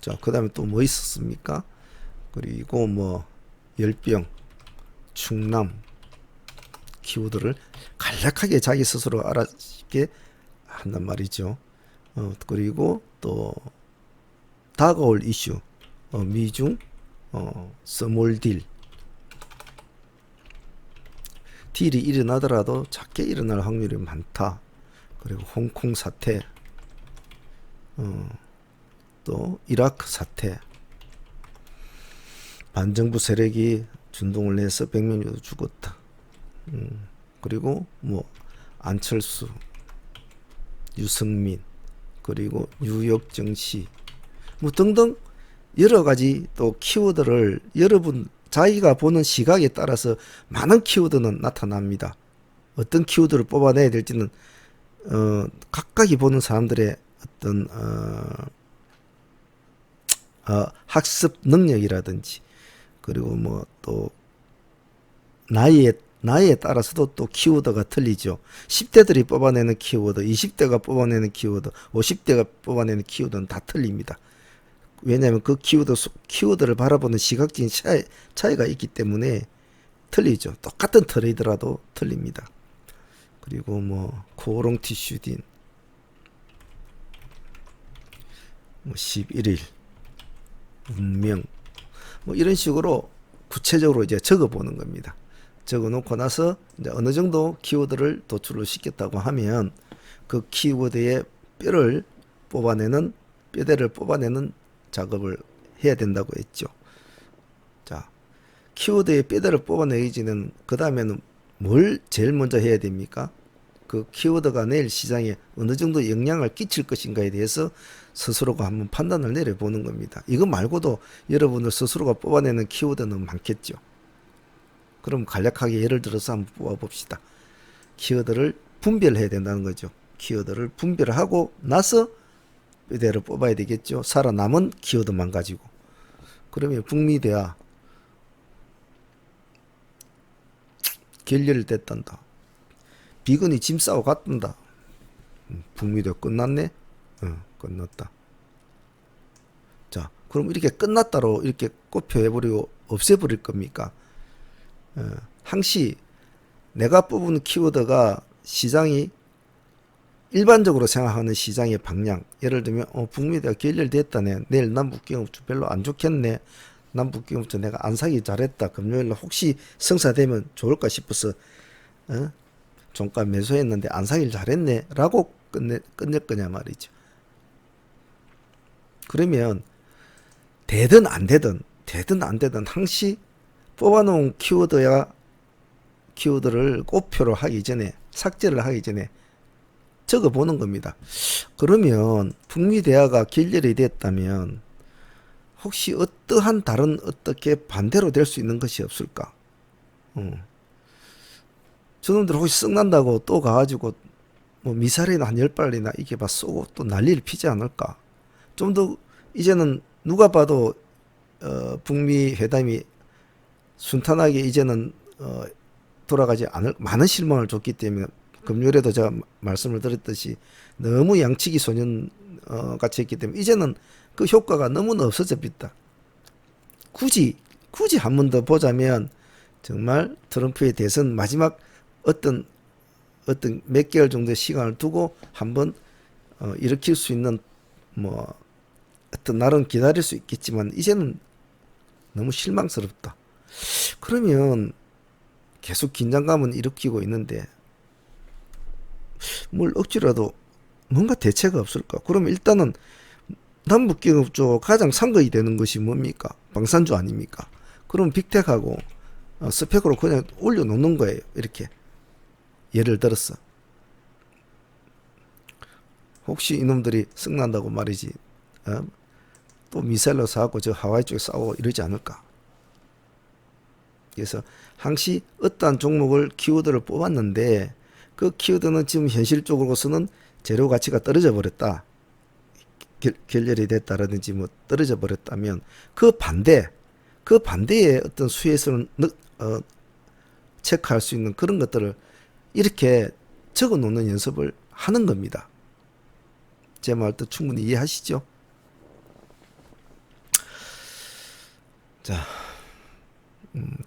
자, 그 다음에 또 뭐 있었습니까? 그리고 뭐 열병, 충남 키워드를 간략하게 자기 스스로 알아듣게 한단 말이죠. 그리고 또 다가올 이슈, 미중 스몰 딜, 딜이 일어나더라도 작게 일어날 확률이 많다. 그리고 홍콩 사태, 또 이라크 사태, 반정부 세력이 준동을 해서 100명이 죽었다. 그리고 뭐 안철수, 유승민, 그리고 뉴욕 정시 뭐 등등 여러 가지 또 키워드를 여러분 자기가 보는 시각에 따라서 많은 키워드는 나타납니다. 어떤 키워드를 뽑아내야 될지는 각각이 보는 사람들의 어떤 학습 능력이라든지 그리고 뭐 또 나이에 따라서도 또 키워드가 틀리죠. 10대들이 뽑아내는 키워드, 20대가 뽑아내는 키워드, 50대가 뽑아내는 키워드는 다 틀립니다. 왜냐하면 그 키워드를 바라보는 시각적인 차이가 있기 때문에 틀리죠. 똑같은 트레이드라도 틀립니다. 그리고 뭐 코오롱 티슈딘, 뭐 11일, 운명, 뭐 이런 식으로 구체적으로 이제 적어보는 겁니다. 적어놓고 나서 이제 어느 정도 키워드를 도출을 시켰다고 하면 그 키워드의 뼈대를 뽑아내는 작업을 해야 된다고 했죠. 자, 키워드의 뼈대를 뽑아내기는 그 다음에는 뭘 제일 먼저 해야 됩니까? 그 키워드가 내일 시장에 어느 정도 영향을 끼칠 것인가에 대해서 스스로가 한번 판단을 내려보는 겁니다. 이거 말고도 여러분들 스스로가 뽑아내는 키워드는 많겠죠. 그럼 간략하게 예를 들어서 한번 뽑아봅시다. 키워드를 분별해야 된다는 거죠. 키워드를 분별하고 나서 뼈대를 뽑아야 되겠죠. 살아남은 키워드만 가지고. 그러면 북미 대화 결렬됐단다. 비건이 짐 싸고 갔단다. 북미 대화 끝났네. 끝났다. 자, 그럼 이렇게 끝났다로 이렇게 꼽혀해버리고 없애버릴 겁니까? 항시 내가 뽑은 키워드가 시장이 일반적으로 생각하는 시장의 방향, 예를 들면 북미 대화 결렬됐다네. 내일 남북경협주 별로 안 좋겠네. 남북경협주 내가 안 사기 잘했다. 금요일날 혹시 성사되면 좋을까 싶어서 종가 매수했는데 안 사길 잘했네 라고 끝낼 거냐 말이죠. 그러면 되든 안 되든 항시 뽑아놓은 키워드를 꼽표로 하기 전에 삭제를 하기 전에 적어보는 겁니다. 그러면 북미 대화가 결렬이 됐다면 혹시 어떠한 다른 어떻게 반대로 될 수 있는 것이 없을까? 저놈들 혹시 썩난다고 또 가가지고 뭐 미사일이나 한 10발이나 이게 막 쏘고 또 난리를 피지 않을까? 좀 더 이제는 누가 봐도 북미 회담이 순탄하게 이제는 돌아가지 않을 많은 실망을 줬기 때문에 금요일에도 제가 말씀을 드렸듯이 너무 양치기 소년 같이 했기 때문에 이제는 그 효과가 너무나 없어져 있다. 굳이 한 번 더 보자면 정말 트럼프의 대선 마지막 어떤 몇 개월 정도의 시간을 두고 한번 일으킬 수 있는 뭐 어떤 날은 기다릴 수 있겠지만 이제는 너무 실망스럽다. 그러면 계속 긴장감은 일으키고 있는데 뭘 억지라도 뭔가 대체가 없을까? 그러면 일단은 남북기업 쪽 가장 상거이 되는 것이 뭡니까? 방산주 아닙니까? 그럼 빅텍하고 스펙으로 그냥 올려놓는 거예요. 이렇게 예를 들었어. 혹시 이놈들이 승난다고 말이지 또 미사일로 싸우고 저 하와이 쪽에 싸우고 이러지 않을까? 그래서 항시 어떠한 종목을 키워드를 뽑았는데 그 키워드는 지금 현실적으로서는 재료 가치가 떨어져 버렸다. 결렬이 됐다라든지 뭐 떨어져 버렸다면 그 반대의 어떤 수혜성을 체크할 수 있는 그런 것들을 이렇게 적어 놓는 연습을 하는 겁니다. 제 말도 충분히 이해하시죠? 자,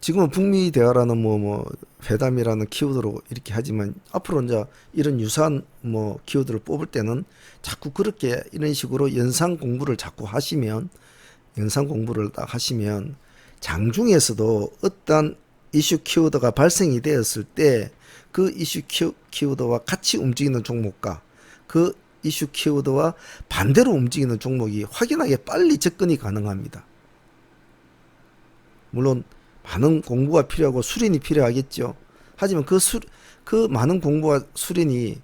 지금은 북미 대화라는 뭐 회담이라는 키워드로 이렇게 하지만 앞으로 이제 이런 유사한 뭐 키워드를 뽑을 때는 자꾸 그렇게 이런 식으로 연상 공부를 자꾸 하시면 장중에서도 어떤 이슈 키워드가 발생이 되었을 때 그 이슈 키워드와 같이 움직이는 종목과 그 이슈 키워드와 반대로 움직이는 종목이 확연하게 빨리 접근이 가능합니다. 물론 많은 공부가 필요하고 수련이 필요하겠죠. 하지만 그 많은 공부와 수련이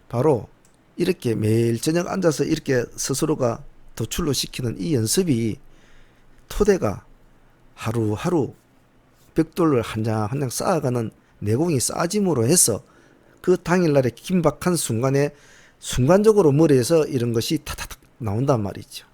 바로 이렇게 매일 저녁 앉아서 이렇게 스스로가 도출로 시키는 이 연습이 토대가 하루하루 벽돌을 한 장 한 장 쌓아가는 내공이 쌓아짐으로 해서 그 당일날의 긴박한 순간에 순간적으로 머리에서 이런 것이 타타닥 나온단 말이죠.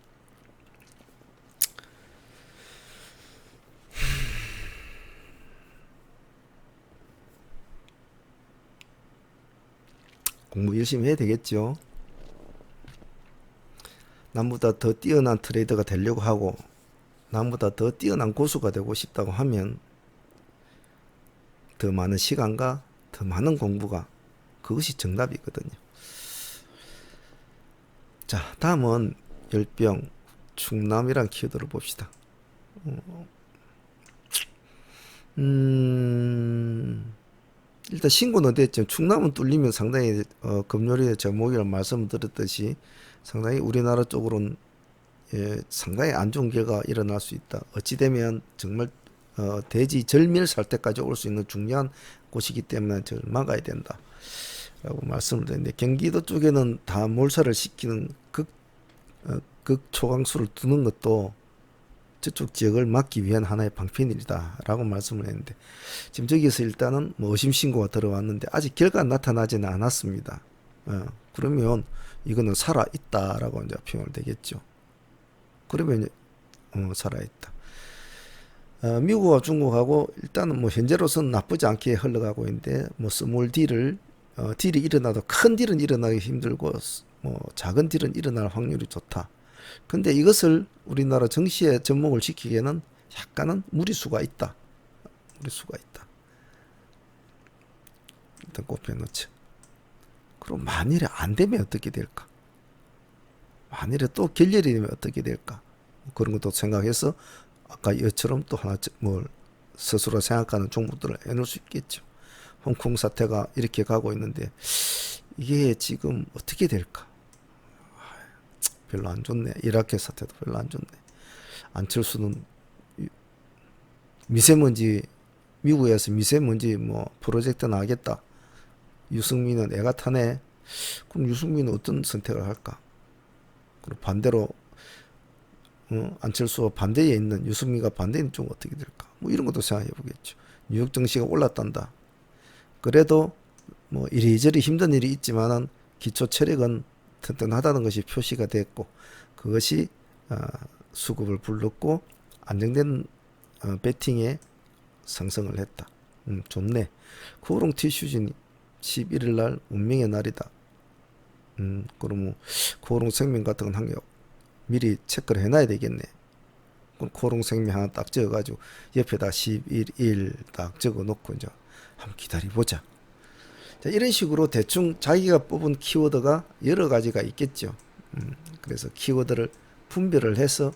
공부 열심히 해야 되겠죠. 남보다 더 뛰어난 트레이더가 되려고 하고 남보다 더 뛰어난 고수가 되고 싶다고 하면 더 많은 시간과 더 많은 공부가 그것이 정답이거든요. 자, 다음은 열병 충남이란 키워드를 봅시다. 일단 신고는 됐죠. 충남은 뚫리면 상당히 금요일에 제가 목요일 말씀드렸듯이 상당히 우리나라 쪽으로는 상당히 안 좋은 결과가 일어날 수 있다. 어찌되면 정말 돼지 절멸 살 때까지 올 수 있는 중요한 곳이기 때문에 저를 막아야 된다 라고 말씀을 드렸는데 경기도 쪽에는 다 몰살을 시키는 극초강수를 두는 것도 저쪽 지역을 막기 위한 하나의 방편이다 라고 말씀을 했는데 지금 저기서 일단은 뭐 의심 신고가 들어왔는데 아직 결과가 나타나지는 않았습니다. 그러면 이거는 살아있다 라고 이제 표현을 되겠죠. 그러면 살아있다. 미국과 중국하고 일단은 뭐 현재로서는 나쁘지 않게 흘러가고 있는데 뭐 스몰 딜이 일어나도 큰 딜은 일어나기 힘들고 뭐 작은 딜은 일어날 확률이 좋다. 근데 이것을 우리나라 정시에 접목을 시키기에는 약간은 무리수가 있다. 일단 꼽혀 넣죠. 그럼 만일에 안 되면 어떻게 될까? 만일에 또 결렬이 되면 어떻게 될까? 그런 것도 생각해서 아까 이처럼 또 하나 뭘 스스로 생각하는 종목들을 해놓을 수 있겠죠. 홍콩 사태가 이렇게 가고 있는데 이게 지금 어떻게 될까? 별로 안 좋네. 이라크 사태도 별로 안 좋네. 안철수는 미세먼지 미국에서 미세먼지 뭐 프로젝트 나가겠다. 유승민은 애가 타네. 그럼 유승민은 어떤 선택을 할까? 그리고 반대로 안철수와 반대에 있는 유승민과 반대에 있는 쪽은 어떻게 될까? 뭐 이런 것도 생각해 보겠죠. 뉴욕 증시가 올랐단다. 그래도 뭐 이리저리 힘든 일이 있지만은 기초 체력은 튼튼하다는 것이 표시가 됐고 그것이 수급을 불렀고 안정된 배팅에 상승을 했다. 좋네. 코오롱 티슈진 11일 날 운명의 날이다. 그러면 코오롱 생명 같은 건 한 개 미리 체크를 해놔야 되겠네. 그럼 코오롱 생명 하나 딱 적어가지고 옆에다 11일 딱 적어놓고 이제 한번 기다려보자. 자, 이런 식으로 대충 자기가 뽑은 키워드가 여러 가지가 있겠죠. 그래서 키워드를 분별을 해서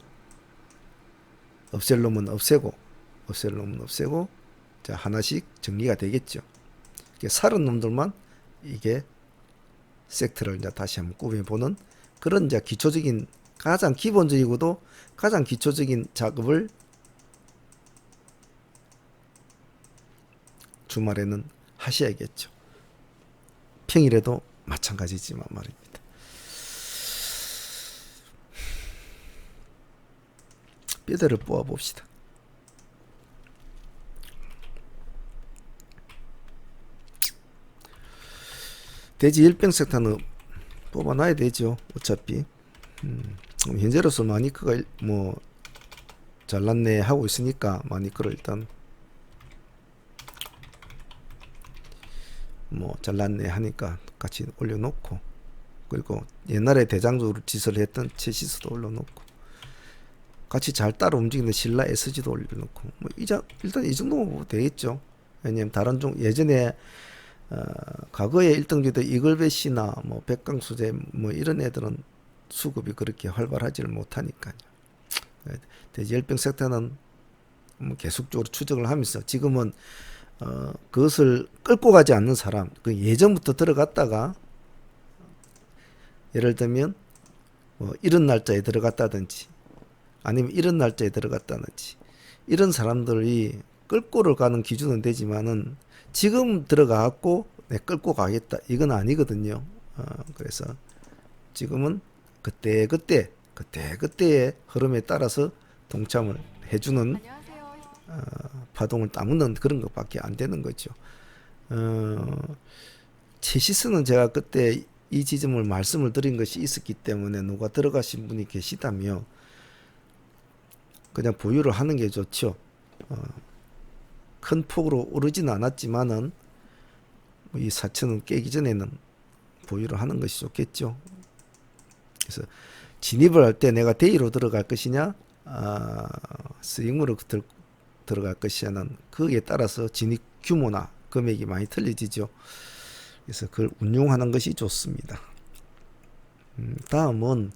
없앨 놈은 없애고, 없앨 놈은 없애고, 자, 하나씩 정리가 되겠죠. 살은 놈들만 이게 섹터를 이제 다시 한번 꾸며보는 그런 이제 기초적인, 가장 기본적이고도 가장 기초적인 작업을 주말에는 하셔야겠죠. 평일에도 마찬가지지만 말입니다. 뼈대를 뽑아 봅시다. 돼지 일병 섹터는 뽑아놔야 되죠. 어차피 현재로서 마니크가 뭐 잘났네 하고 있으니까 마니크를 일단 뭐 잘났네 하니까 같이 올려놓고, 그리고 옛날에 대장주로 지설을 했던 체시스도 올려놓고, 같이 잘 따라 움직이는 신라 SG도 올려놓고, 뭐 일단 이 정도면 되겠죠. 왜냐면 다른 종 예전에 과거에 1등주도 이글베시나 뭐 백강수제 뭐 이런 애들은 수급이 그렇게 활발하지를 못하니까요. 돼지 열병 섹터는 뭐 계속적으로 추적을 하면서 지금은 그것을 끌고 가지 않는 사람, 그 예전부터 들어갔다가 예를 들면 뭐 이런 날짜에 들어갔다든지 아니면 이런 날짜에 들어갔다든지 이런 사람들이 끌고를 가는 기준은 되지만은 지금 들어가갖고 내 끌고 가겠다 이건 아니거든요. 그래서 지금은 그때의 흐름에 따라서 동참을 해주는 파동을 따무는 그런 것밖에 안 되는 거죠. 체시스는 제가 그때 이 지점을 말씀을 드린 것이 있었기 때문에 누가 들어가신 분이 계시다면 그냥 보유를 하는 게 좋죠. 큰 폭으로 오르지는 않았지만은 이 4천원 깨기 전에는 보유를 하는 것이 좋겠죠. 그래서 진입을 할 때 내가 데이로 들어갈 것이냐, 스윙으로 들어갈 것이냐는 거기에 따라서 진입 규모나 금액이 많이 틀려지죠. 그래서 그걸 운용하는 것이 좋습니다. 다음은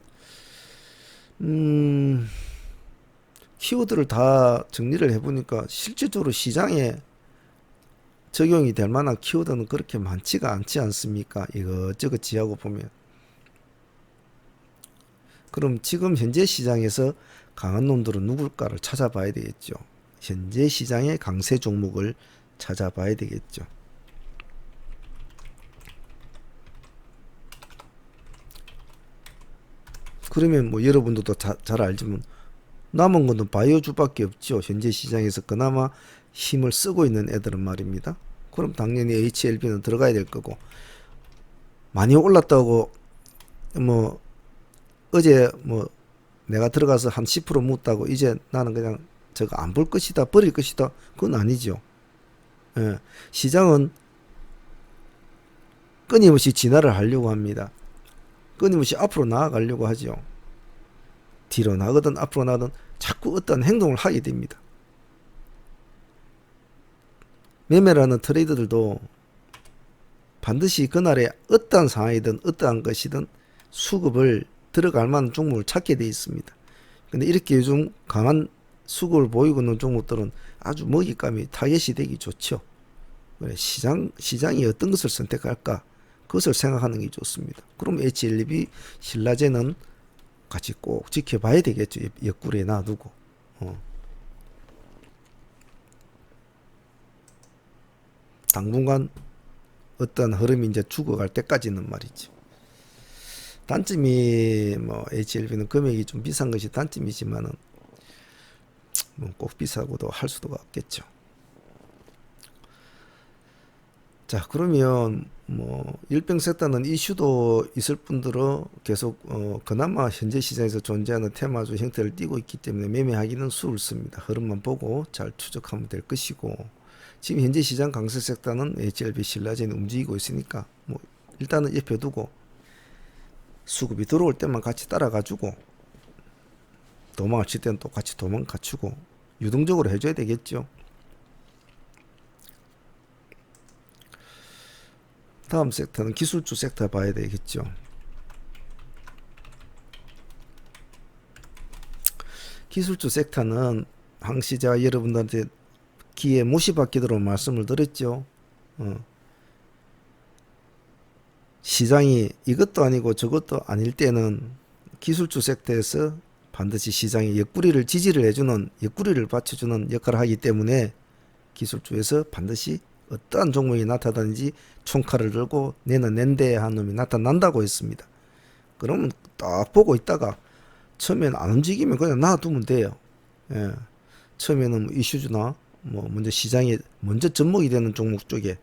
키워드를 다 정리를 해보니까 실질적으로 시장에 적용이 될 만한 키워드는 그렇게 많지가 않지 않습니까? 이것저것 지하고 보면. 그럼 지금 현재 시장에서 강한 놈들은 누굴까를 찾아봐야 되겠죠. 현재 시장의 강세 종목을 찾아봐야 되겠죠. 그러면 뭐 여러분들도 잘 알지만 남은 것은 바이오주밖에 없죠. 현재 시장에서 그나마 힘을 쓰고 있는 애들은 말입니다. 그럼 당연히 HLB는 들어가야 될 거고, 많이 올랐다고 뭐 어제 뭐 내가 들어가서 한 10% 묻다고 이제 나는 그냥 저거 안 볼 것이다, 버릴 것이다, 그건 아니죠. 예, 시장은 끊임없이 진화를 하려고 합니다. 끊임없이 앞으로 나아가려고 하죠. 뒤로 나가든 앞으로 나가든 자꾸 어떤 행동을 하게 됩니다. 매매라는 트레이더들도 반드시 그날에 어떠한 상황이든 어떠한 것이든 수급을 들어갈 만한 종목을 찾게 되어 있습니다. 근데 이렇게 요즘 강한 수급을 보이고 있는 종목들은 아주 먹잇감이 타겟이 되기 좋죠. 시장이 어떤 것을 선택할까, 그것을 생각하는 게 좋습니다. 그럼 HLB, 신라제는 같이 꼭 지켜봐야 되겠죠. 옆구리에 놔두고. 당분간 어떤 흐름이 이제 죽어갈 때까지는 말이죠. 단점이 뭐 HLB는 금액이 좀 비싼 것이 단점이지만은 뭐 꼭 비싸고도 할 수도 없겠죠. 자, 그러면 뭐 일병 섹터는 이슈도 있을 뿐더러 계속 그나마 현재 시장에서 존재하는 테마주 형태를 띠고 있기 때문에 매매하기는 수월습니다. 흐름만 보고 잘 추적하면 될 것이고, 지금 현재 시장 강세 섹터는 HLB 신라젠이 움직이고 있으니까 뭐 일단은 옆에 두고 수급이 들어올 때만 같이 따라가지고, 도망을 칠 때는 또 같이 도망 갖추고 유동적으로 해줘야 되겠죠. 다음 섹터는 기술주 섹터 봐야 되겠죠. 기술주 섹터는 항시 제가 여러분들한테 귀에 못이 박히도록 말씀을 드렸죠. 시장이 이것도 아니고 저것도 아닐 때는 기술주 섹터에서 반드시 시장의 옆구리를 지지를 해주는, 옆구리를 받쳐주는 역할을 하기 때문에 기술주에서 반드시 어떠한 종목이 나타나는지 총칼을 들고 내는 낸대 한 놈이 나타난다고 했습니다. 그러면 딱 보고 있다가 처음에는 안 움직이면 그냥 놔두면 돼요. 예. 처음에는 이슈주나 뭐 먼저 시장에 먼저 접목이 되는 종목 쪽에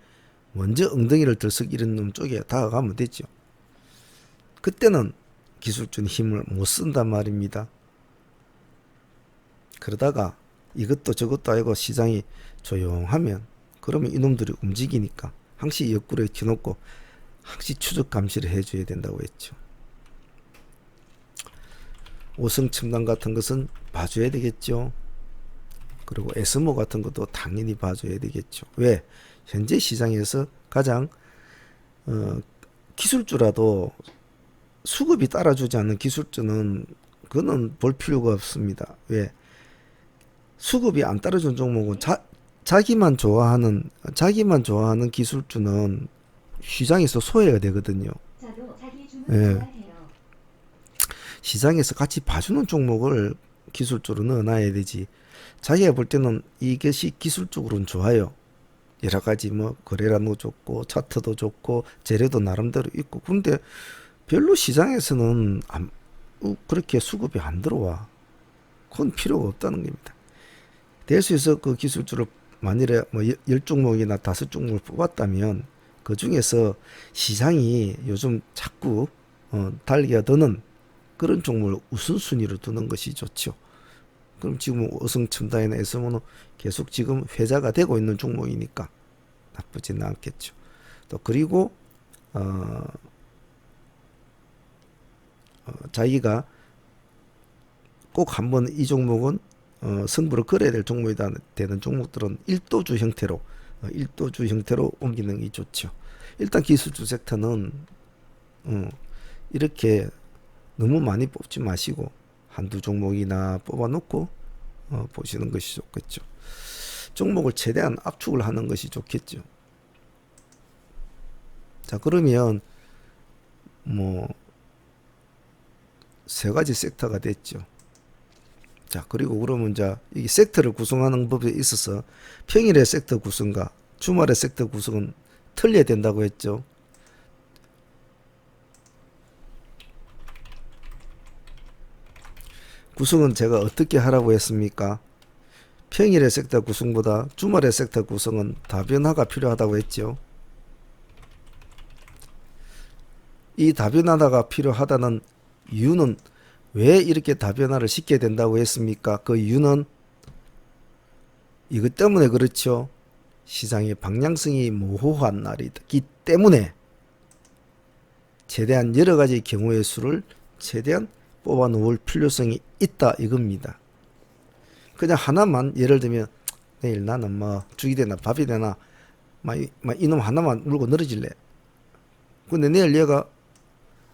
먼저 엉덩이를 들썩 이런 놈 쪽에 다가가면 되죠. 그때는 기술주는 힘을 못 쓴단 말입니다. 그러다가 이것도 저것도 아니고 시장이 조용하면 그러면 이놈들이 움직이니까 항시 옆구리에 켜놓고 항시 추적 감시를 해줘야 된다고 했죠. 오성첨단 같은 것은 봐줘야 되겠죠. 그리고 에스모 같은 것도 당연히 봐줘야 되겠죠. 왜? 현재 시장에서 가장 기술주라도 수급이 따라주지 않는 기술주는 그거는 볼 필요가 없습니다. 왜? 수급이 안 따라준 종목은 자기만 좋아하는 기술주는 시장에서 소외가 되거든요. 예. 시장에서 같이 봐주는 종목을 기술주로 넣어놔야 되지. 자기가 볼 때는 이것이 기술적으로는 좋아요. 여러 가지 뭐 거래량도 좋고 차트도 좋고 재료도 나름대로 있고, 그런데 별로 시장에서는 그렇게 수급이 안 들어와. 그건 필요가 없다는 겁니다. 될 수 있어 그 기술주를 만일에 뭐 10종목이나 5종목을 뽑았다면 그 중에서 시장이 요즘 자꾸 달기가 드는 그런 종목을 우선순위로 두는 것이 좋죠. 그럼 지금 어성첨단이나 에스모는 계속 지금 회자가 되고 있는 종목이니까 나쁘지는 않겠죠. 또 그리고 자기가 꼭 한번 이 종목은 승부를 걸어야 될 종목이 되는 종목들은 일도주 형태로 옮기는 게 좋죠. 일단 기술주 섹터는 이렇게 너무 많이 뽑지 마시고 한두 종목이나 뽑아놓고 보시는 것이 좋겠죠. 종목을 최대한 압축을 하는 것이 좋겠죠. 자, 그러면 뭐 세 가지 섹터가 됐죠. 자, 그리고 그러면 이제 이 섹터를 구성하는 법에 있어서 평일의 섹터 구성과 주말의 섹터 구성은 틀려야 된다고 했죠. 구성은 제가 어떻게 하라고 했습니까? 평일의 섹터 구성보다 주말의 섹터 구성은 다변화가 필요하다고 했죠. 이 다변화가 필요하다는 이유는 왜 이렇게 다변화를 시켜야 된다고 했습니까? 그 이유는 이것 때문에 그렇죠. 시장의 방향성이 모호한 날이기 때문에 최대한 여러 가지 경우의 수를 최대한 뽑아 놓을 필요성이 있다 이겁니다. 그냥 하나만 예를 들면 내일 나는 뭐 죽이 되나 밥이 되나 막 이놈 하나만 물고 늘어질래. 근데 내일 얘가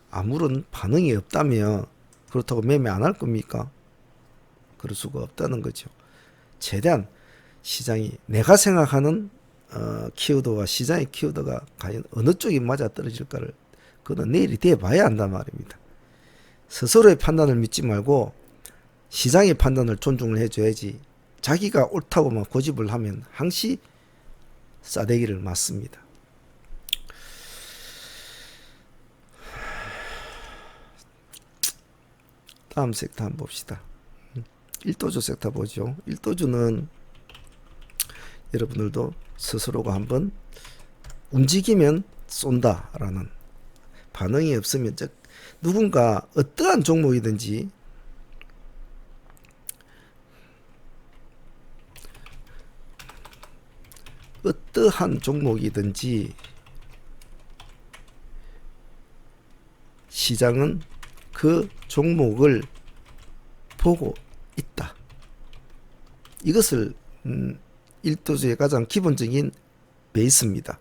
아무런 반응이 없다면 그렇다고 매매 안 할 겁니까? 그럴 수가 없다는 거죠. 최대한 시장이 내가 생각하는 키워드와 시장의 키워드가 과연 어느 쪽이 맞아 떨어질까를 그건 내일이 돼 봐야 한단 말입니다. 스스로의 판단을 믿지 말고 시장의 판단을 존중을 해줘야지. 자기가 옳다고만 고집을 하면 항시 싸대기를 맞습니다. 다음 섹터 한번 봅시다. 일도주 섹터 보죠. 일도주는 여러분들도 스스로가 한번 움직이면 쏜다라는 반응이 없으면, 즉 누군가 어떠한 종목이든지 시장은 그 종목을 보고 있다. 이것을 일도주의 가장 기본적인 베이스입니다.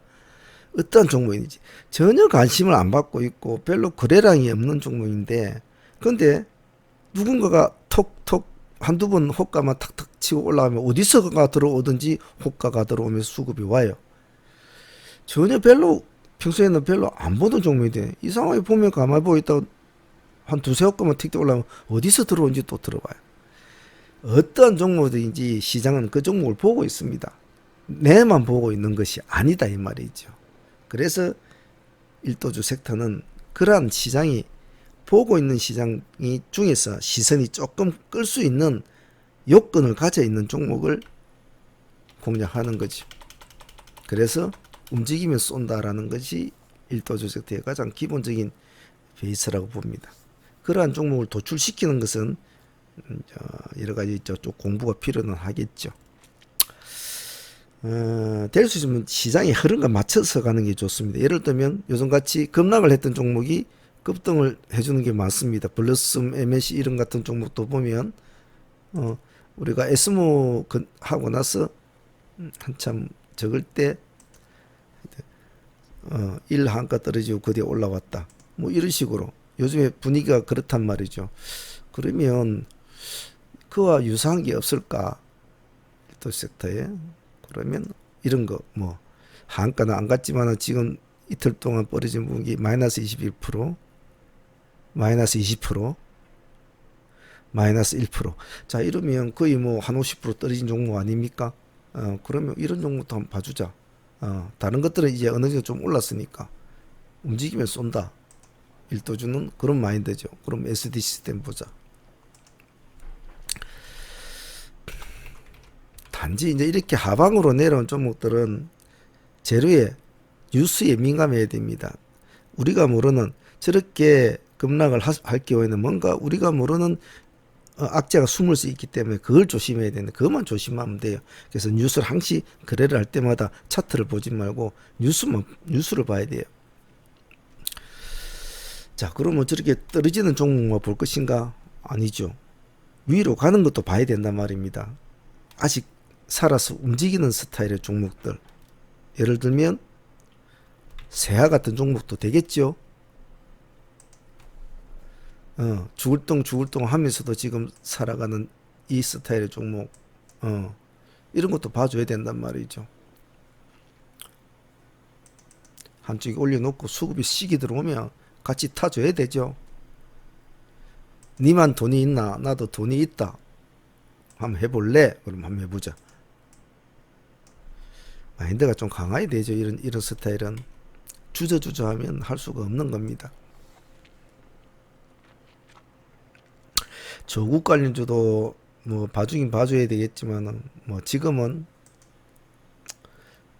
어떠한 종목인지 전혀 관심을 안 받고 있고 별로 거래량이 없는 종목인데, 근데 누군가가 톡톡 한두 번 호가만 탁탁 치고 올라가면 어디서가 들어오든지 호가가 들어오면서 수급이 와요. 전혀 별로 평소에는 별로 안 보던 종목인데 이 상황에 보면 가만히 보고 있다가 한 두세 호가만 틱틱 올라가면 어디서 들어온지 또 들어봐요. 어떠한 종목인지 시장은 그 종목을 보고 있습니다. 내만 보고 있는 것이 아니다 이 말이죠. 그래서 일도주 섹터는 그러한 시장이 보고 있는 시장이 중에서 시선이 조금 끌 수 있는 요건을 가져 있는 종목을 공략하는 거죠. 그래서 움직이면 쏜다라는 것이 일도주 섹터의 가장 기본적인 베이스라고 봅니다. 그러한 종목을 도출시키는 것은 여러 가지 좀 공부가 필요는 하겠죠. 될 수 있으면 시장의 흐름과 맞춰서 가는 게 좋습니다. 예를 들면 요즘같이 급락을 했던 종목이 급등을 해주는 게 많습니다. 블러썸, MSC 이런 같은 종목도 보면 우리가 에스모 하고 나서 한참 적을 때 1 한가 떨어지고 그 뒤에 올라왔다. 뭐 이런 식으로 요즘에 분위기가 그렇단 말이죠. 그러면 그와 유사한 게 없을까? 또 섹터에. 그러면 이런 거 뭐 한가는 안 갔지만 지금 이틀 동안 벌어진 분기 마이너스 21%, 마이너스 20%, 마이너스 1%. 자, 이러면 거의 뭐 한 50% 떨어진 종목 아닙니까? 그러면 이런 종목도 한번 봐주자. 다른 것들은 이제 어느 정도 좀 올랐으니까 움직이면 쏜다. 일도주는 그런 마인드죠. 그럼 SD 시스템 보자. 단지 이제 이렇게 하방으로 내려온 종목들은 재료에 뉴스에 민감해야 됩니다. 우리가 모르는 저렇게 급락을 할 경우에는 뭔가 우리가 모르는 악재가 숨을 수 있기 때문에 그걸 조심해야 되는데 그것만 조심하면 돼요. 그래서 뉴스를 항시 거래를 할 때마다 차트를 보지 말고 뉴스를 봐야 돼요. 자, 그러면 저렇게 떨어지는 종목만 볼 것인가? 아니죠. 위로 가는 것도 봐야 된단 말입니다. 아직 살아서 움직이는 스타일의 종목들, 예를 들면 세아 같은 종목도 되겠죠. 죽을똥 하면서도 지금 살아가는 이 스타일의 종목, 이런 것도 봐줘야 된단 말이죠. 한쪽에 올려놓고 수급이 시기 들어오면 같이 타줘야 되죠. 니만 돈이 있나? 나도 돈이 있다. 한번 해볼래? 그럼 한번 해보자. 마인드가 좀 강해야 되죠. 이런 스타일은 주저주저 하면 할 수가 없는 겁니다. 조국 관련주도 뭐 봐주긴 봐줘야 되겠지만은 뭐 지금은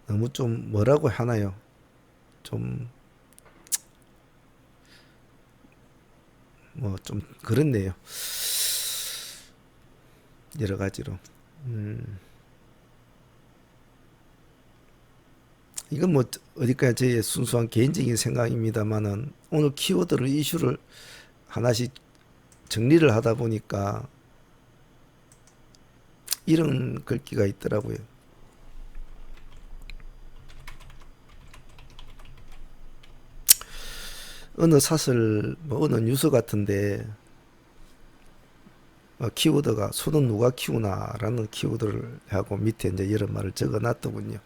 너무 좀 뭐라고 하나요? 좀 뭐 좀 그렇네요. 여러 가지로. 이건 뭐 어디까지 제 순수한 개인적인 생각입니다만은 오늘 키워드를 이슈를 하나씩 정리를 하다 보니까 이런 글귀가 있더라고요. 어느 사설 뭐 어느 뉴스 같은데 키워드가 소는 누가 키우나라는 키워드를 하고 밑에 이제 이런 말을 적어 놨더군요.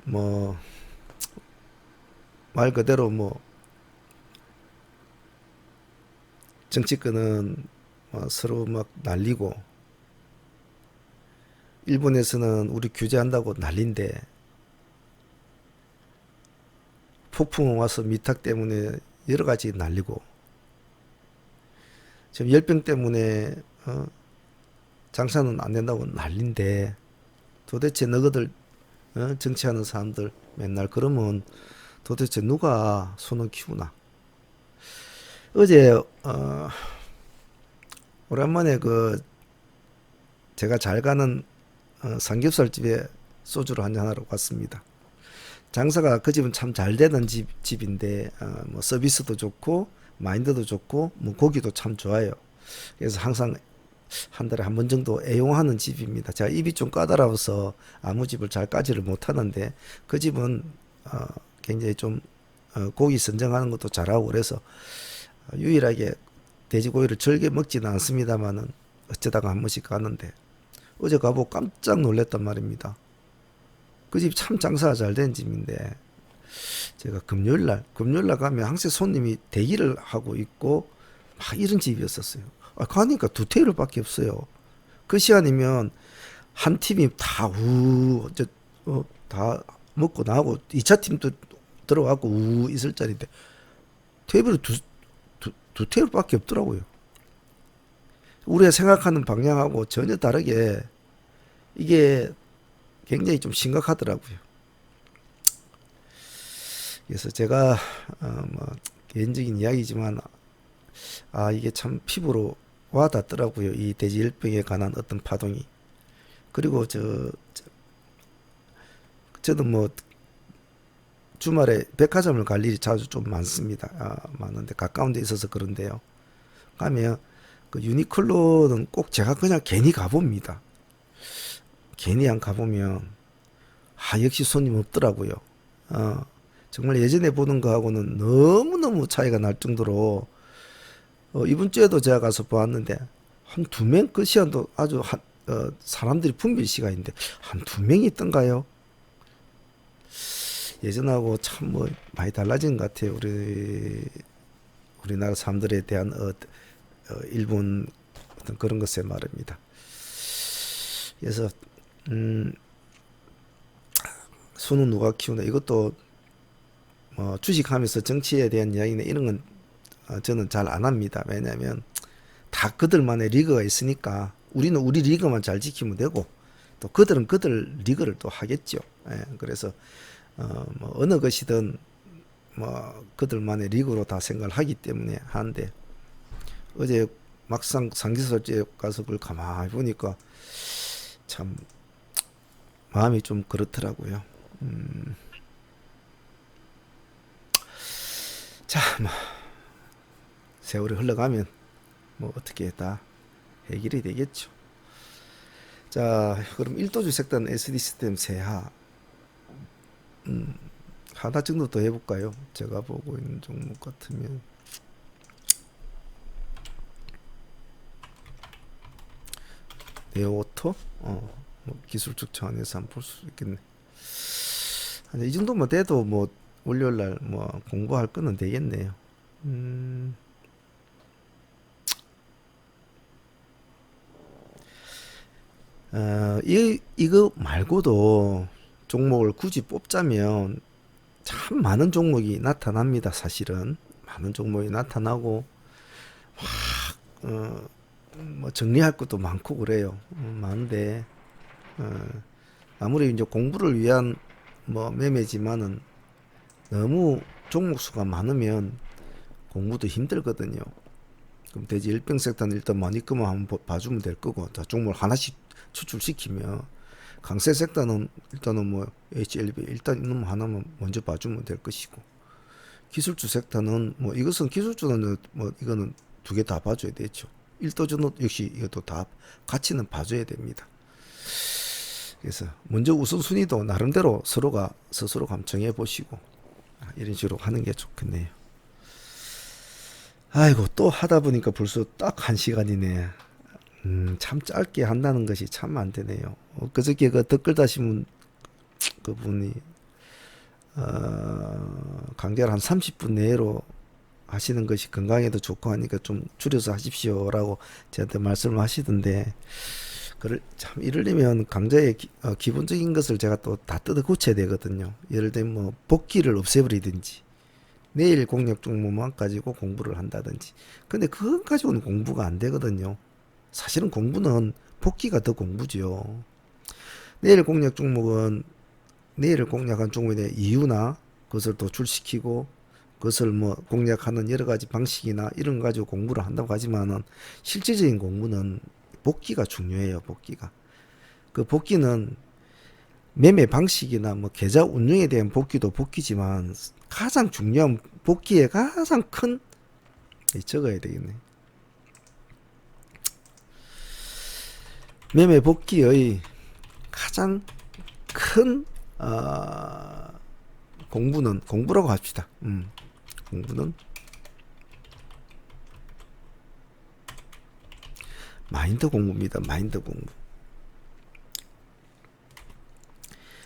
뭐 말 그대로 뭐 정치권은 서로 막 난리고 일본에서는 우리 규제한다고 난린데 폭풍 와서 미탁 때문에 여러 가지 난리고 지금 열병 때문에 장사는 안 된다고 난린데 도대체 너희들 정치하는 사람들 맨날 그러면 도대체 누가 소는 키우나. 어제 오랜만에 그 제가 잘 가는 삼겹살 집에 소주를 한잔 하러 갔습니다. 장사가 그 집은 참 잘 되는 집인데 뭐 서비스도 좋고 마인드도 좋고 뭐 고기도 참 좋아요. 그래서 항상 한 달에 한 번 정도 애용하는 집입니다. 제가 입이 좀 까다로워서 아무 집을 잘 까지를 못하는데 그 집은 어, 굉장히 좀 고기 선정하는 것도 잘하고 그래서 유일하게 돼지고기를 즐겨 먹지는 않습니다만은 어쩌다가 한 번씩 가는데 어제 가보고 깜짝 놀랐단 말입니다. 그 집 참 장사가 잘 된 집인데 제가 금요일날 가면 항상 손님이 대기를 하고 있고 막 이런 집이었었어요. 가니까 두 테이블밖에 없어요. 그 시간이면 한 팀이 다 먹고 나하고 2차 팀도 들어가고 있을 자리인데 테이블이 두 테이블밖에 없더라고요. 우리가 생각하는 방향하고 전혀 다르게 이게 굉장히 좀 심각하더라고요. 그래서 제가 뭐 개인적인 이야기지만 이게 참 피부로 와닿더라고요. 이 돼지열병에 관한 어떤 파동이. 그리고 저는 뭐 주말에 백화점을 갈 일이 자주 좀 많습니다. 많은데 가까운 데 있어서 그런데요. 가면 그 유니클로는 꼭 제가 그냥 괜히 가봅니다. 괜히 안 가보면 역시 손님 없더라고요. 정말 예전에 보는 거하고는 너무너무 차이가 날 정도로 이번 주에도 제가 가서 보았는데 한 두 명 그 시간도 아주 사람들이 붐빌 시간인데 한 두 명이 있던가요? 예전하고 참 뭐 많이 달라진 것 같아요. 우리나라 사람들에 대한 일본 어떤 그런 것에 말입니다. 그래서 소는 누가 키우나 이것도 주식하면서 정치에 대한 이야기나 이런 건 저는 잘 안 합니다. 왜냐하면 다 그들만의 리그가 있으니까 우리는 우리 리그만 잘 지키면 되고 또 그들은 그들 리그를 또 하겠죠. 그래서 뭐 어느 것이든 뭐 그들만의 리그로 다 생각을 하기 때문에 하는데 어제 막상 삼겹살집 가서 그걸 가만히 보니까 참 마음이 좀 그렇더라고요. 자, 뭐 세월이 흘러가면 뭐 어떻게 다 해결이 되겠죠. 자, 그럼 1도주 색단 SD 시스템 세하 하나 정도 더 해볼까요? 제가 보고 있는 종목 같으면 네오토? 뭐 기술적 차원에서 한번 볼 수 있겠네. 이 정도만 돼도 뭐 월요일날 뭐 공부할 거는 되겠네요. 이거 말고도 종목을 굳이 뽑자면 참 많은 종목이 나타납니다. 사실은 많은 종목이 나타나고 뭐 정리할 것도 많고 그래요. 많은데 아무리 이제 공부를 위한 뭐 매매지만은 너무 종목 수가 많으면 공부도 힘들거든요. 그럼 돼지 일병 섹터는 일단 많이끄만 한번 봐주면 될 거고, 자, 종목을 하나씩 추출시키면 강세 섹터는 일단은 뭐 HLB 일단 있는 거 하나만 먼저 봐주면 될 것이고, 기술주 섹터는 뭐 이것은 기술주는 뭐 이거는 두 개 다 봐줘야 되죠. 일도주는 역시 이것도 다 같이는 봐줘야 됩니다. 그래서 먼저 우선순위도 나름대로 서로가 스스로 감정해 보시고 이런 식으로 하는 게 좋겠네요. 아이고 또 하다 보니까 벌써 딱 1시간이네. 참 짧게 한다는 것이 참 안 되네요. 그저께 그 댓글 다시면 그분이 강좌를 한 30분 내로 하시는 것이 건강에도 좋고 하니까 좀 줄여서 하십시오라고 저한테 말씀을 하시던데, 참 이러려면 강좌의 기본적인 것을 제가 또 다 뜯어 고쳐야 되거든요. 예를 들면 뭐 복귀를 없애버리든지 내일 공략 종목만 가지고 공부를 한다든지. 근데 그것 가지고는 공부가 안 되거든요. 사실은 공부는 복귀가 더 공부죠. 내일 공략 종목은 내일을 공략한 종목에 대한 이유나 그것을 도출시키고 그것을 뭐 공략하는 여러 가지 방식이나 이런 거 가지고 공부를 한다고 하지만은 실질적인 공부는 복기가 중요해요. 복기가. 그 복기는 매매 방식이나 뭐 계좌 운영에 대한 복기도 복기지만 가장 중요한 복기의 가장 큰 적어야 되겠네. 매매 복기의 가장 큰 공부는 공부라고 합시다. 공부는 마인드 공부입니다. 마인드 공부.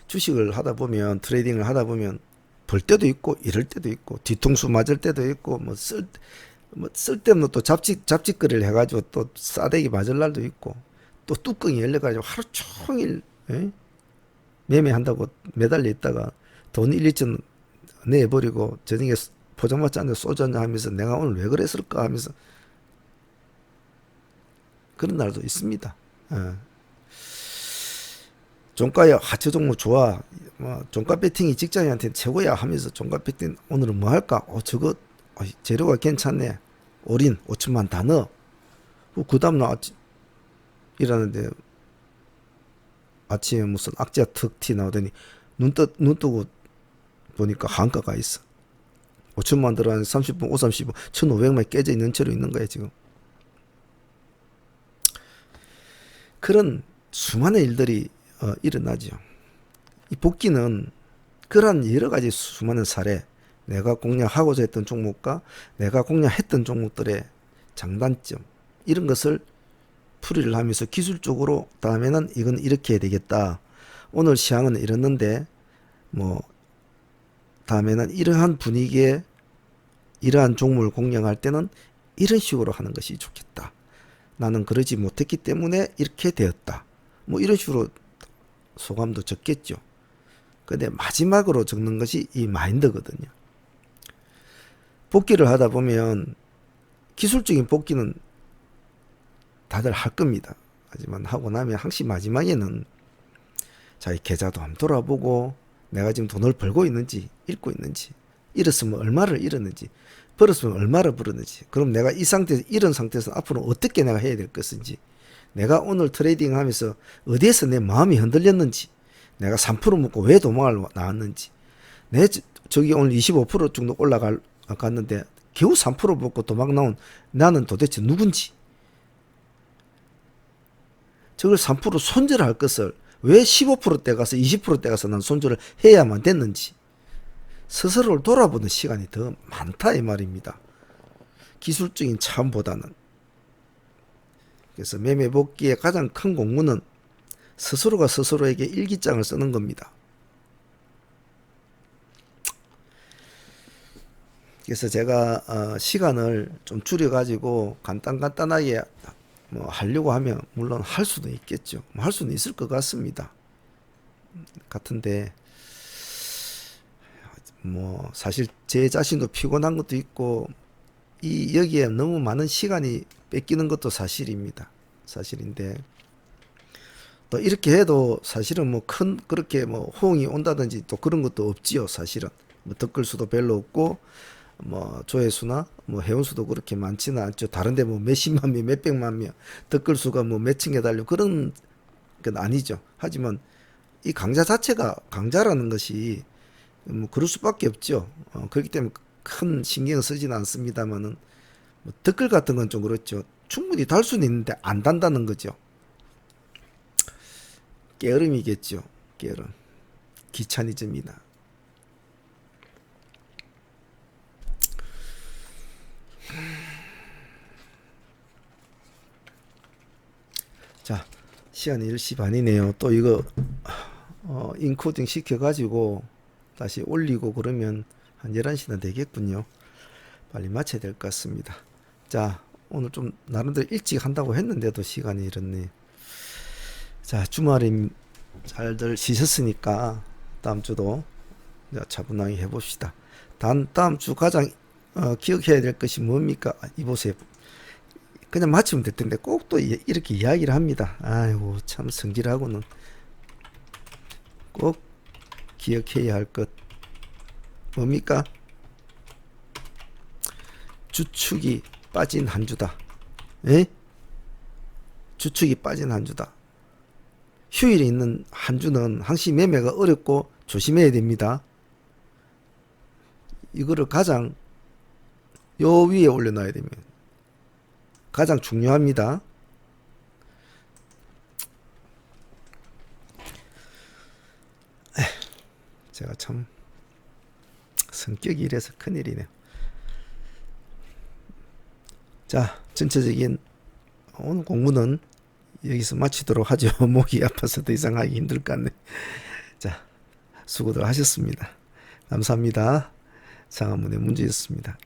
주식을 하다 보면 트레이딩을 하다 보면 벌 때도 있고 이럴 때도 있고 뒤통수 맞을 때도 있고 뭐 쓸데없는 또 잡짓거리를 해가지고 또 싸대기 맞을 날도 있고 또 뚜껑이 열려가지고 하루 종일 매매한다고 매달려 있다가 돈 1, 2천 내버리고 저녁에 포장마차 안에 소주 한잔 하면서 내가 오늘 왜 그랬을까 하면서 그런 날도 있습니다. 종가야 저 종목 좋아. 뭐 종가 배팅이 직장인한테 최고야 하면서 종가 배팅 오늘은 뭐 할까? 저거 재료가 괜찮네. 올인 5천만 다 넣어. 그 다음날 일하는데 아침에 무슨 악재가 턱 티 나오더니 눈 뜨고 보니까 한가가 있어. 5천만 들어가는 30분, 30분, 1,500만 깨져 있는 채로 있는 거야 지금. 그런 수많은 일들이 일어나죠. 이 복귀는 그런 여러 가지 수많은 사례, 내가 공략하고자 했던 종목과 내가 공략했던 종목들의 장단점 이런 것을 풀이를 하면서 기술적으로 다음에는 이건 이렇게 해야 되겠다. 오늘 시황은 이랬는데 뭐 다음에는 이러한 분위기에 이러한 종목을 공략할 때는 이런 식으로 하는 것이 좋겠다. 나는 그러지 못했기 때문에 이렇게 되었다. 뭐 이런 식으로 소감도 적겠죠. 근데 마지막으로 적는 것이 이 마인드거든요. 복귀를 하다 보면 기술적인 복귀는 다들 할 겁니다. 하지만 하고 나면 항상 마지막에는 자기 계좌도 한번 돌아보고 내가 지금 돈을 벌고 있는지 잃고 있는지 잃었으면 얼마를 잃었는지 벌었으면 얼마를 벌었는지 그럼 내가 이 상태에서 이런 상태에서 앞으로 어떻게 내가 해야 될 것인지 내가 오늘 트레이딩 하면서 어디에서 내 마음이 흔들렸는지 내가 3% 먹고 왜 도망을 나왔는지 저기 오늘 25% 정도 올라갔는데 겨우 3% 먹고 도망 나온 나는 도대체 누군지 저걸 3% 손절할 것을 왜 15%대 가서 20%대 가서 난 손절을 해야만 됐는지 스스로를 돌아보는 시간이 더 많다 이 말입니다. 기술적인 차원보다는. 그래서 매매 복귀의 가장 큰 공부는 스스로가 스스로에게 일기장을 쓰는 겁니다. 그래서 제가 시간을 좀 줄여가지고 간단하게 뭐 하려고 하면 물론 할 수도 있겠죠. 할 수는 있을 것 같습니다. 같은데 뭐 사실 제 자신도 피곤한 것도 있고 여기에 너무 많은 시간이 뺏기는 것도 사실입니다. 사실인데 또 이렇게 해도 사실은 뭐 큰 그렇게 뭐 호응이 온다든지 또 그런 것도 없지요. 사실은 뭐 댓글 수도 별로 없고 뭐 조회수나 뭐 회원수도 그렇게 많지는 않죠. 다른데 뭐 몇십만 명, 몇백만 명 댓글 수가 뭐 몇천 개 달려 그런 건 아니죠. 하지만 이 강좌 자체가 강좌라는 것이 뭐 그럴 수밖에 없죠. 그렇기 때문에 큰 신경 쓰지는 않습니다만은 뭐 댓글 같은 건 좀 그렇죠. 충분히 달 수는 있는데 안 단다는 거죠. 게으름이겠죠. 게으름, 귀차니즘이나. 자, 시간이 10시 반이네요. 또 이거 인코딩 시켜가지고 다시 올리고 그러면 한 11시나 되겠군요. 빨리 마쳐야 될 것 같습니다. 자, 오늘 좀 나름대로 일찍 한다고 했는데도 시간이 이렇네. 자, 주말에 잘들 쉬셨으니까 다음 주도 차분하게 해봅시다. 다음 주 가장 기억해야 될 것이 뭡니까? 이보세요. 그냥 맞추면 될 텐데 꼭 또 이렇게 이야기를 합니다. 아이고 참 성질하고는 꼭 기억해야 할 것 뭡니까? 주축이 빠진 한 주다. 에? 주축이 빠진 한 주다. 휴일이 있는 한 주는 항시 매매가 어렵고 조심해야 됩니다. 이거를 가장 요 위에 올려놔야 됩니다. 가장 중요합니다. 제가 참 성격이 이래서 큰일이네요. 자, 전체적인 오늘 공부는 여기서 마치도록 하죠. 목이 아파서 더 이상 하기 힘들 것 같네. 자, 수고들 하셨습니다. 감사합니다. 상한문의 문제였습니다.